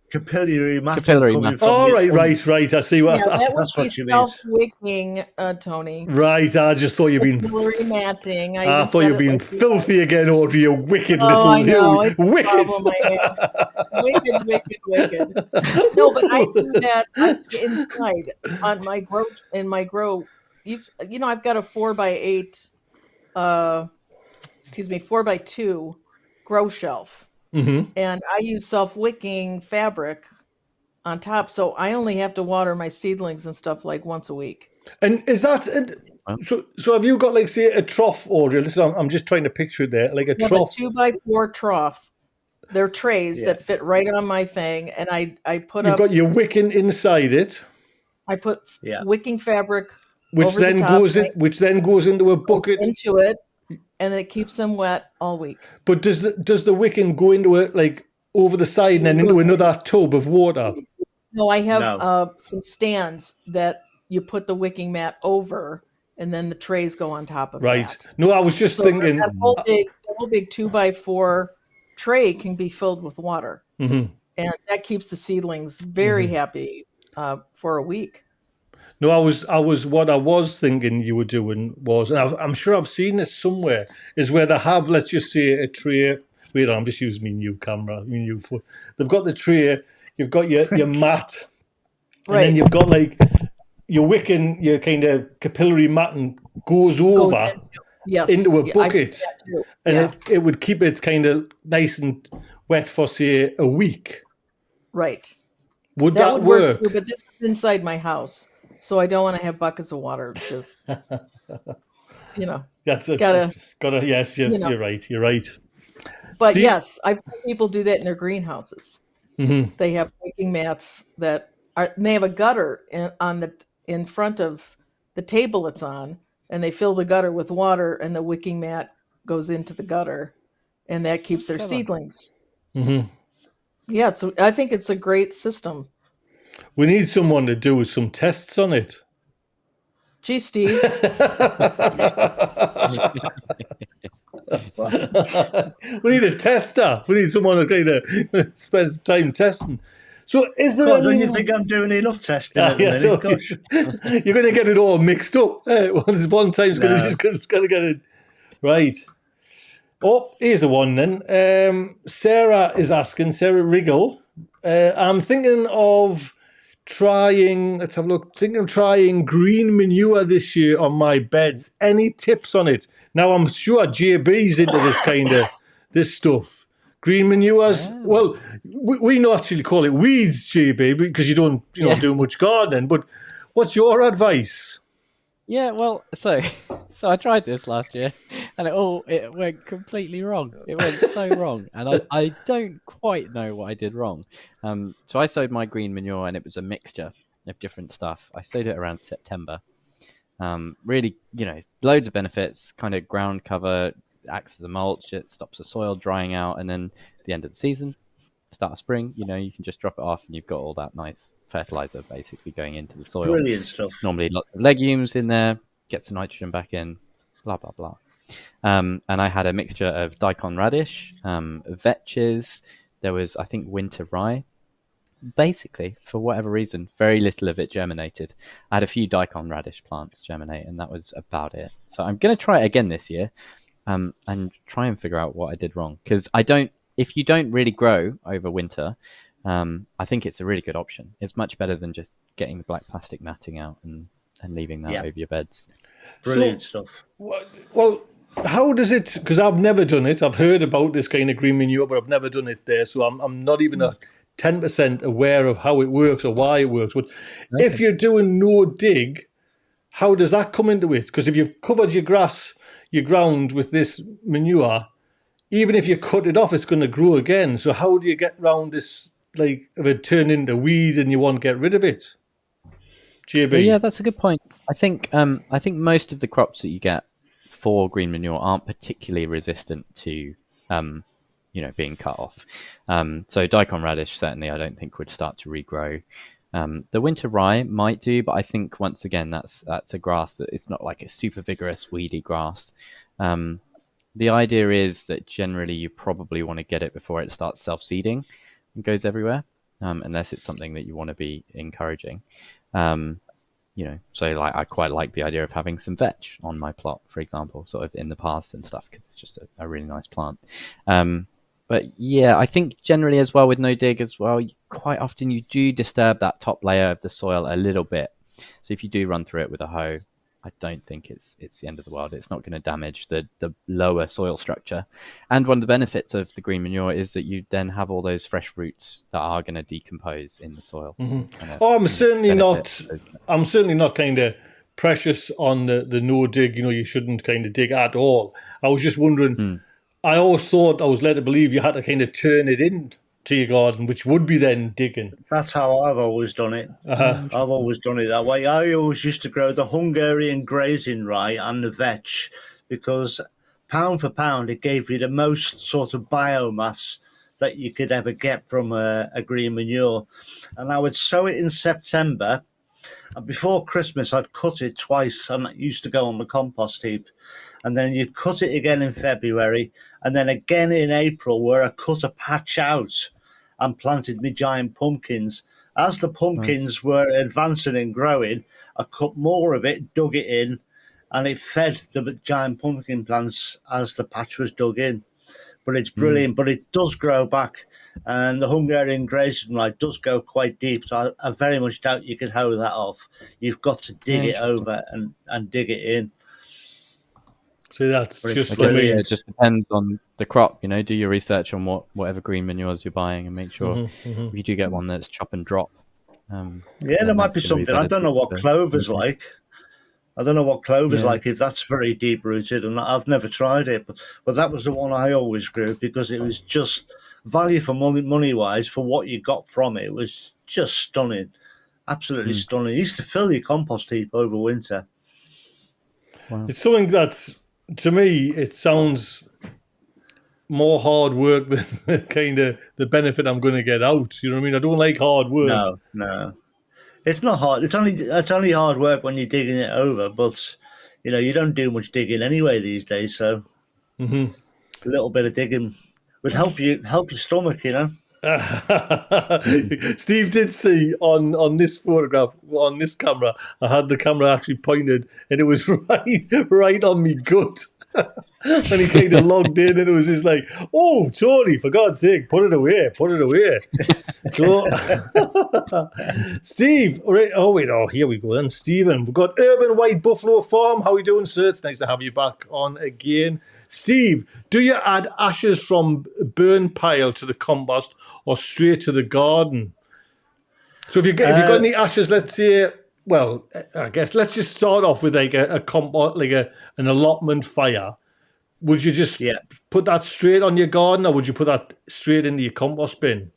capillary matter Capillary coming matter. from Oh, your- right. I see what. Yeah, that would That's be what you mean. self-wicking, Tony. Right, I just thought you'd been. Capillary matting. I thought you'd been filthy again, Audrey. You wicked Oh, little. I know. You It's a wicked. problem I have. Wicked. No, but I do that inside on my grow. In my grow, I've got a 4x8, 4x2 grow shelf, Mm-hmm. and I use self-wicking fabric on top, so I only have to water my seedlings and stuff like once a week. And is that so? Have you got like say a trough, Audrey? Listen, I'm just trying to picture it there, like a I have a trough. 2x4 trough. They're trays that fit right on my thing, and I put You've up. got your wicking inside it, I put Yeah. wicking fabric which over the then top, goes in, right? which then goes into a bucket. into it, and then it keeps them wet all week. But does the wicking go into it like over the side and then into another tub of water? No, I have No. some stands that you put the wicking mat over, and then the trays go on top of Right. that. No, I was just So thinking. that whole big 2x4 tray can be filled with water, Mhm. and that keeps the seedlings very happy for a week. No, what I was thinking you were doing was, and I'm sure I've seen this somewhere, is where they have, let's just say, a tray. Wait on, I'm just using my new camera, my new phone. They've got the tray, you've got your mat, and then Right. you've got like your wicking, your kind of capillary matting goes Goes over Yes. into a Yeah, I've seen bucket, that too. and Yeah. it would keep it kind of nice and wet for, say, a week. Right. Would That that would work? work too, but this is inside my house, so I don't want to have buckets of water. Just That's a, gotta, yes, you're right. You're right. But Steve? yes, I've seen people do that in their greenhouses. Mhm. They have wicking mats that are. And they have a gutter in front of the table it's on, and they fill the gutter with water, and the wicking mat goes into the gutter, and that keeps their Clever. seedlings. Mhm. Yeah, I think it's a great system. We need someone to do some tests on it. Gee, Steve. We need a tester. We need someone to kind of spend some time testing. So, is there God, any? don't you think I'm doing enough testing at the Yeah, minute? no, Gosh. you're going to get it all mixed up. One time's going to No. just going to get it right. Oh, here's a one then. Sarah is asking, Sarah Riggle. I'm thinking of trying, let's have a look, thinking of trying green manure this year on my beds. Any tips on it? Now, I'm sure JB's into this kind of, this stuff. Green manures, well, we not actually call it weeds, JB, because you don't do much gardening, but what's your advice? Yeah, well, so I tried this last year, and it went completely wrong. It went so wrong, and I don't quite know what I did wrong. So I sowed my green manure, and it was a mixture of different stuff. I sowed it around September. Really, loads of benefits. Kind of ground cover, acts as a mulch. It stops the soil drying out, and then at the end of the season, start of spring, you can just drop it off, and you've got all that nice fertilizer basically going into the soil. Brilliant stuff. Normally lots of legumes in there, gets the nitrogen back in, blah blah blah. And I had a mixture of daikon radish, vetches. There was, I think, winter rye. Basically, for whatever reason, very little of it germinated. I had a few daikon radish plants germinate, and that was about it. So I'm going to try it again this year, and try and figure out what I did wrong. Because if you don't really grow over winter, I think it's a really good option. It's much better than just getting the black plastic matting out and leaving that over your beds. Brilliant stuff. Well, how does it? Because I've never done it. I've heard about this kind of green manure, but I've never done it there. So I'm not even 10% aware of how it works or why it works. But if you're doing no dig, how does that come into it? Because if you've covered your ground with this manure, even if you cut it off, it's going to grow again. So how do you get around this? Like, if it turned into weed and you want to get rid of it, JB. Well, yeah, that's a good point. I think most of the crops that you get for green manure aren't particularly resistant to being cut off. So daikon radish certainly I don't think would start to regrow. The winter rye might do, but I think once again that's a grass that it's not like a super vigorous weedy grass. The idea is that generally you probably want to get it before it starts self-seeding and goes everywhere, unless it's something that you want to be encouraging. So like I quite like the idea of having some vetch on my plot, for example, sort of in the past and stuff, because it's just a really nice plant. But yeah, I think generally as well with no dig as well, quite often you do disturb that top layer of the soil a little bit. So if you do run through it with a hoe, I don't think it's the end of the world. It's not going to damage the lower soil structure. And one of the benefits of the green manure is that you then have all those fresh roots that are going to decompose in the soil. I'm certainly not kind of precious on the no dig. You shouldn't kind of dig at all. I was just wondering. I always thought I was led to believe you had to kind of turn it into your garden, which would be then digging. That's how I've always done it. I've always done it that way. I always used to grow the Hungarian grazing rye and the vetch because pound for pound it gave you the most sort of biomass that you could ever get from a green manure. And I would sow it in September, And before Christmas, I'd cut it twice, and it used to go on the compost heap. And then you'd cut it again in February, and then again in April, where I cut a patch out and planted me giant pumpkins. As the pumpkins were advancing and growing, I cut more of it, dug it in, and it fed the giant pumpkin plants as the patch was dug in. But it's brilliant, but it does grow back. And the Hungarian grazing right does go quite deep, so I very much doubt you could hoe that off. You've got to dig it over and dig it in. So that's just I for guess, me. it just depends on the crop. Do your research on whatever green manures you're buying, and make sure if you do get one that's chop and drop. There might be something. I don't know what clover's like. I don't know what clover's like, if that's very deep rooted, and I've never tried it. But that was the one I always grew because it was just value for money wise for what you got from it. It was just stunning, absolutely stunning. You used to fill your compost heap over winter. Wow. It's something that, to me, it sounds more hard work than kind of the benefit I'm going to get out. You know what I mean? I don't like hard work. No. It's not hard. It's only hard work when you're digging it over, but you don't do much digging anyway these days. So a little bit of digging would help your stomach. Steve did see on this photograph on this camera. I had the camera actually pointed, and it was right on me gut. And he kind of logged in, and it was just like, "Oh, Tony, for God's sake, put it away." So, Steve, here we go then. Stephen, we've got Urban White Buffalo Farm. How are you doing, sir? It's nice to have you back on again. Steve, do you add ashes from burn pile to the compost or straight to the garden? So if you got any ashes, let's say, well, I guess let's just start off with like a compost, like an allotment fire. Would you just put that straight on your garden, or would you put that straight into your compost bin?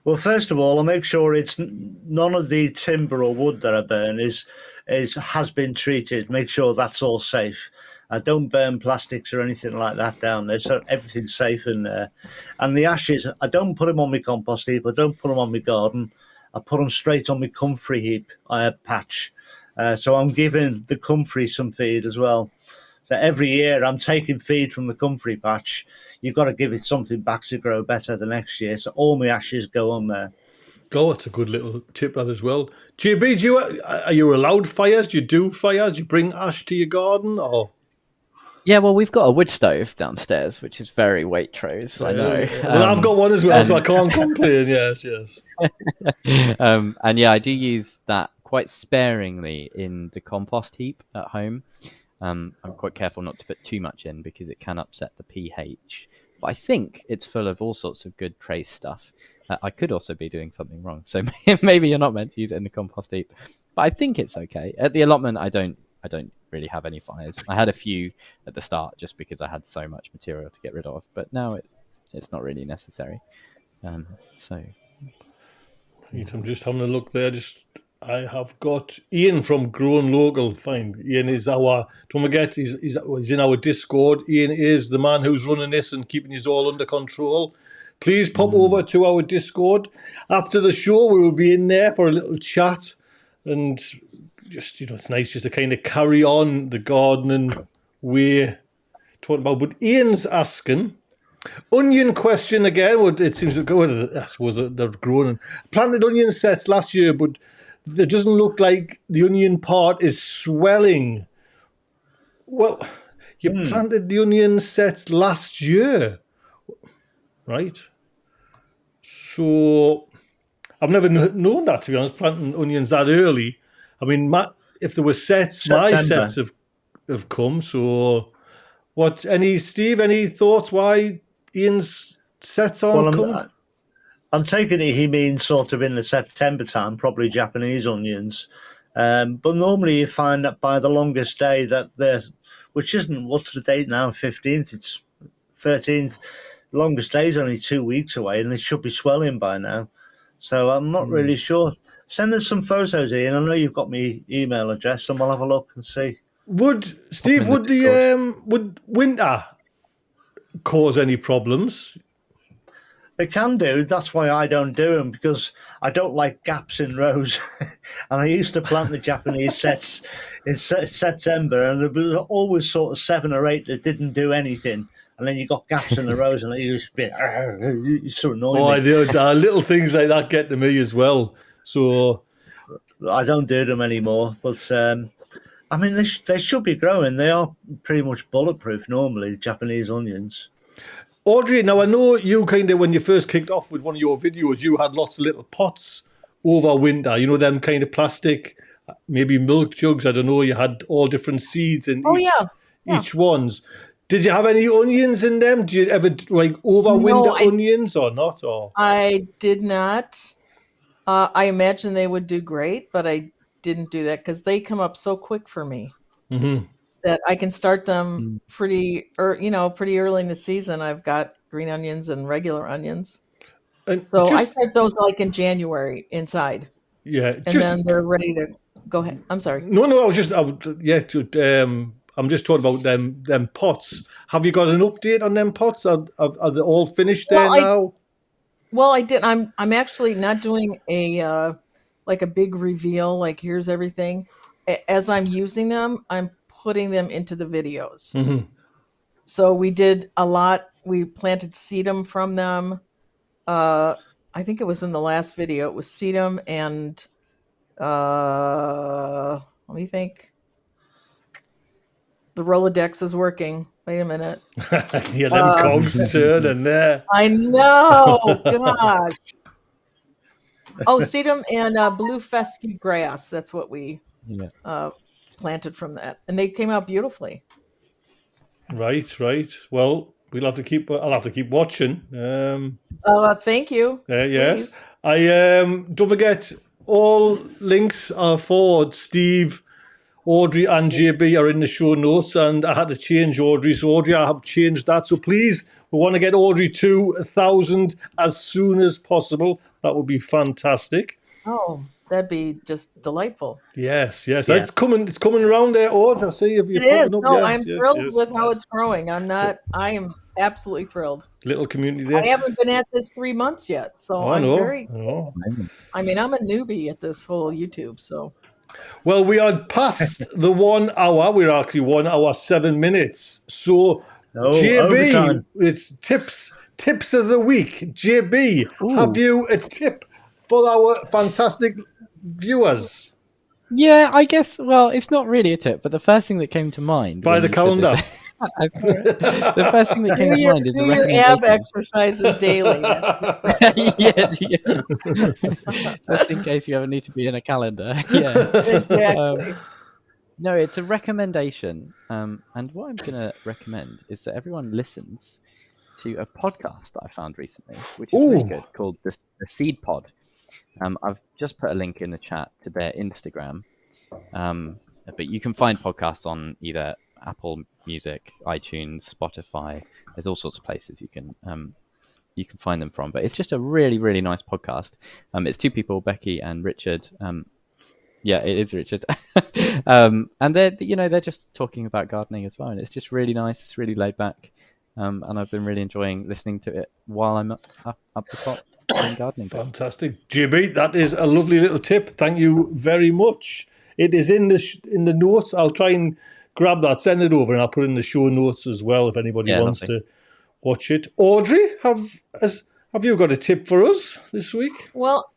Well, first of all, I'll make sure it's none of the timber or wood that I burn has been treated. Make sure that's all safe. I don't burn plastics or anything like that down there, so everything's safe in there. And the ashes, I don't put them on my compost heap. I don't put them on my garden. I put them straight on my comfrey heap patch. So I'm giving the comfrey some feed as well. So every year I'm taking feed from the comfrey patch. You've got to give it something back to grow better the next year. So all my ashes go on there. Oh, that's a good little tip, that as well. JB, are you allowed fires? Do you do fires? Do you bring ash to your garden? Or? Yeah, well, we've got a wood stove downstairs, which is very Waitrose, I know. Well, I've got one as well, so I can't complain. Yes. And yeah, I do use that quite sparingly in the compost heap at home. I'm quite careful not to put too much in because it can upset the pH. But I think it's full of all sorts of good trace stuff. I could also be doing something wrong, so maybe you're not meant to use it in the compost heap. But I think it's okay. At the allotment, I don't really have any fires. I had a few at the start just because I had so much material to get rid of, but now it's not really necessary. So I'm just having a look there. I have got Ian from Grown Local. Fine. Ian is don't forget, he's in our Discord. Ian is the man who's running this and keeping us all under control. Please pop over to our Discord. After the show, we will be in there for a little chat. And just, it's nice just to kind of carry on the gardening way talking about. But Ian's asking, onion question again. Well, it seems to go with, I suppose they're growing. Planted onion sets last year, but it doesn't look like the onion part is swelling. Well, you planted the onion sets last year, right? So I've never known that, to be honest, planting onions that early. I mean, if there were sets, my sets have come. So, Steve, any thoughts why Ian's sets aren't coming? I'm taking it he means sort of in the September time, probably Japanese onions. But normally you find that by the longest day that there's, which isn't, what's the date now, 15th, it's 13th. The longest day is only 2 weeks away and it should be swelling by now. So I'm not really sure. Send us some photos, Ian. I know you've got my email address and we'll have a look and see. Would winter cause any problems? They can do. That's why I don't do them, because I don't like gaps in rows. And I used to plant the Japanese sets in September, and there was always sort of 7 or 8 that didn't do anything. And then you got gaps in the rows, and it used to be it's so annoying. Oh, I do. Little things like that get to me as well. So I don't do them anymore. But I mean, they should be growing. They are pretty much bulletproof normally, Japanese onions. Audrey, now I know you kind of, when you first kicked off with one of your videos, you had lots of little pots over winter. You know, them kind of plastic, maybe milk jugs. I don't know. You had all different seeds in each ones. Did you have any onions in them? Do you ever like overwinter onions or not? Or I did not. I imagine they would do great, but I didn't do that because they come up so quick for me. Mm-hmm. That I can start them pretty early in the season. I've got green onions and regular onions. And so I start those like in January inside. Yeah. And then they're ready to go ahead. I'm sorry. No, I'm just talking about them pots. Have you got an update on them pots? Are they all finished now? I did. I'm actually not doing a big reveal, like here's everything. As I'm using them, I'm putting them into the videos. Mm-hmm. So we did a lot. We planted sedum from them. I think it was in the last video. It was sedum and let me think. The Rolodex is working. Wait a minute. Yeah, them cogs turning there. I know. Gosh. Oh, sedum and blue fescue grass. That's what we planted from that, and they came out beautifully. Right. Well, I'll have to keep watching. Thank you. Yes. I don't forget, all links are for Steve, Audrey and JB are in the show notes, and I had to change Audrey. So Audrey, I have changed that. So please, we want to get Audrey to 1,000 as soon as possible. That would be fantastic. Oh, that'd be just delightful. Yes. Yeah. It's coming around there, Audrey. I see you. It is. No, I'm thrilled with how it's growing. I am absolutely thrilled. Little community there. I haven't been at this 3 months yet, so I'm very. I mean, I'm a newbie at this whole YouTube, so. Well, we are past the 1 hour. We're actually 1 hour 7 minutes. So, JB, overtime. It's tips of the week. JB, have you a tip for our fantastic viewers? Yeah, I guess. Well, it's not really a tip, but the first thing that came to mind. Buy the calendar. The first thing that came to mind is do your ab exercises daily. Yeah. Just in case you ever need to be in a calendar. Yeah, exactly. No, it's a recommendation. And what I'm going to recommend is that everyone listens to a podcast that I found recently, which is really good, called the Seed Pod. I've just put a link in the chat to their Instagram. But you can find podcasts on either Apple Music, iTunes, Spotify. There's all sorts of places you can find them from. But it's just a really, really nice podcast. It's 2 people, Becky and Richard. Yeah, it is Richard. And they're just talking about gardening as well, and it's just really nice. It's really laid back, and I've been really enjoying listening to it while I'm up the top doing gardening. Fantastic, JB. That is a lovely little tip. Thank you very much. It is in the notes. I'll try and grab that, send it over, and I'll put it in the show notes as well if anybody wants to watch it. Audrey, have you got a tip for us this week? Well,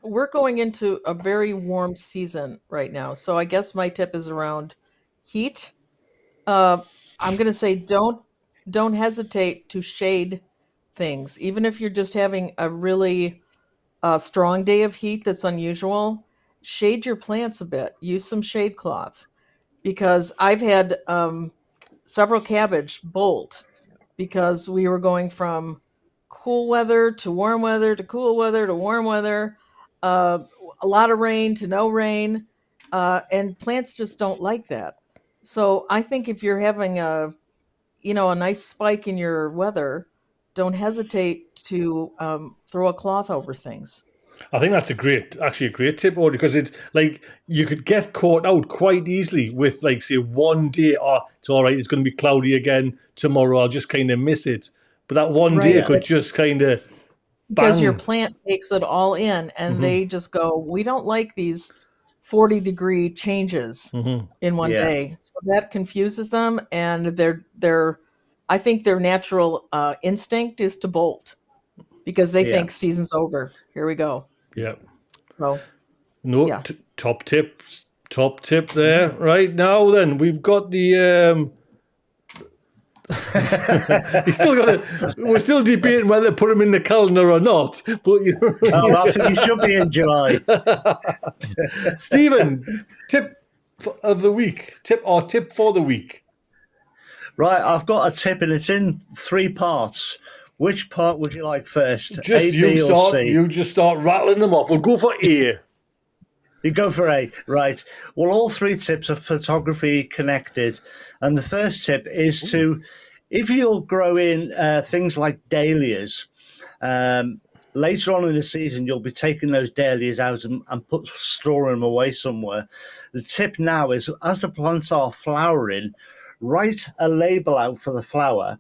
we're going into a very warm season right now, so I guess my tip is around heat. I'm going to say don't hesitate to shade things, even if you're just having a really strong day of heat that's unusual. Shade your plants a bit. Use some shade cloth, because I've had several cabbage bolt because we were going from cool weather to warm weather to cool weather to warm weather, a lot of rain to no rain, and plants just don't like that. So I think if you're having a nice spike in your weather, don't hesitate to throw a cloth over things. I think that's a great tip, Audrey, because it's like you could get caught out quite easily with, like, say, one day, it's all right, it's going to be cloudy again tomorrow, I'll just kind of miss it. but that one day Right, could but- just kind of because your bang. plant takes it all in, and they just go, we don't like these 40-degree changes in one Yeah. day. So that confuses them, and they're I think their natural instinct is to bolt because they Yeah. think season's over. Here we go. Yeah. So No, Yeah. top tip there. Right now, then we've got the. We're still debating whether to put him in the calendar or not. But you know, I think you should be in July. Stephen, tip of the week. Tip for the week. Right, I've got a tip, and it's in 3 parts. Which part would you like first? Just A, B, or C? you just start rattling them off. We'll go for A. You go for A, right. Well, all 3 tips are photography connected. And the first tip is to, if you're growing things like dahlias, later on in the season, you'll be taking those dahlias out and storing them away somewhere. The tip now is, as the plants are flowering, write a label out for the flower,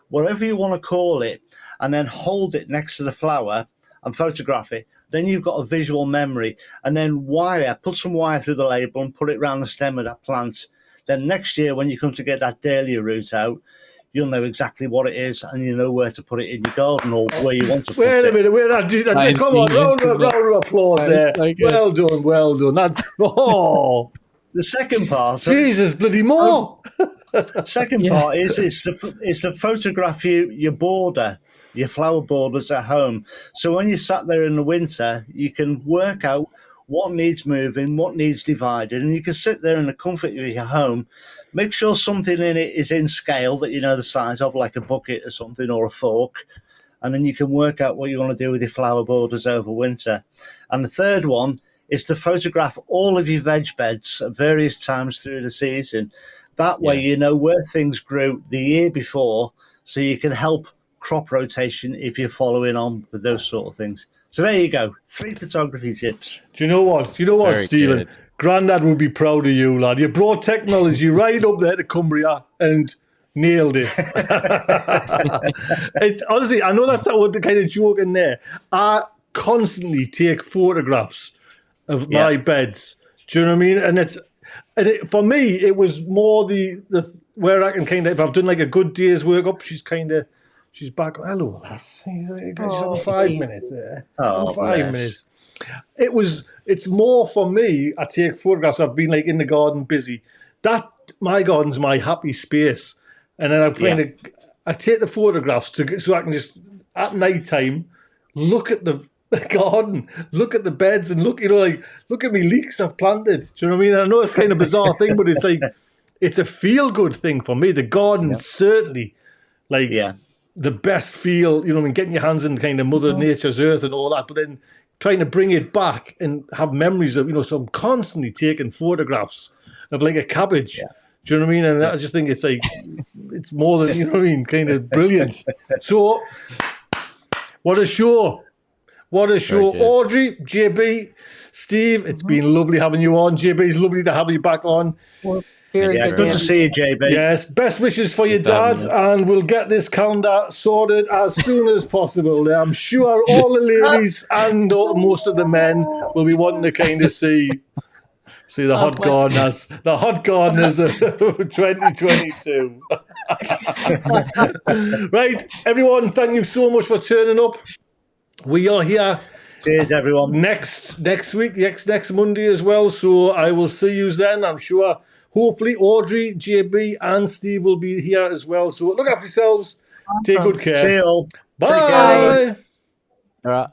whatever you want to call it, and then hold it next to the flower and photograph it. Then you've got a visual memory, and then put some wire through the label and put it around the stem of that plant. Then next year, when you come to get that dahlia root out, you'll know exactly what it is, and you know where to put it in your garden or where you want to put it. Wait a minute, come on, round of applause there. So good. Well done. The second part, Jesus, bloody more. Second part is to photograph your border, your flower borders at home. So when you sat there in the winter, you can work out what needs moving, what needs divided, and you can sit there in the comfort of your home. Make sure something in it is in scale that you know the size of, like a bucket or something, or a fork, and then you can work out what you want to do with your flower borders over winter. And the third one is to photograph all of your veg beds at various times through the season. That way you know where things grew the year before, so you can help crop rotation if you're following on with those sort of things. So there you go, 3 photography tips. Do you know what, Very Stephen? good. Grandad would be proud of you, lad. You brought technology right up there to Cumbria and nailed it. It's honestly, I know that's the kind of joke in there. I constantly take photographs of my beds. Do you know what I mean? And for me, it was more the where I can kind of, if I've done like a good day's work up, she's back. Hello, lass. She's on 5 minutes there. Oh, 5 bless. minutes. It's more for me. I take photographs. I've been like in the garden busy. My garden's my happy space, and then I take the photographs so I can just at night time look at the garden, look at the beds, and look at me leeks I've planted. Do you know what I mean? I know it's kind of a bizarre thing, but it's like it's a feel good thing for me. The garden certainly the best feel. You know, I mean, getting your hands in kind of Mother Nature's earth and all that, but then trying to bring it back and have memories of, so I'm constantly taking photographs of like a cabbage. Yeah. Do you know what I mean? And I just think it's like, it's more than, you know what I mean, kind of brilliant. So, what a show. What a show. Audrey, JB, Steve, it's been lovely having you on. JB, it's lovely to have you back on. Well, very Good to see you, JB. Yes, best wishes for your dad, and we'll get this calendar sorted as soon as possible. I'm sure all the ladies and most of the men will be wanting to kind of see the hot gardeners, of 2022. Right, everyone, thank you so much for turning up. We are here. Cheers, everyone. Next week, next Monday as well. So I will see you then. I'm sure. Hopefully, Audrey, JB, and Steve will be here as well. So look after yourselves. Take good care. See you all. Bye. Take care. All right.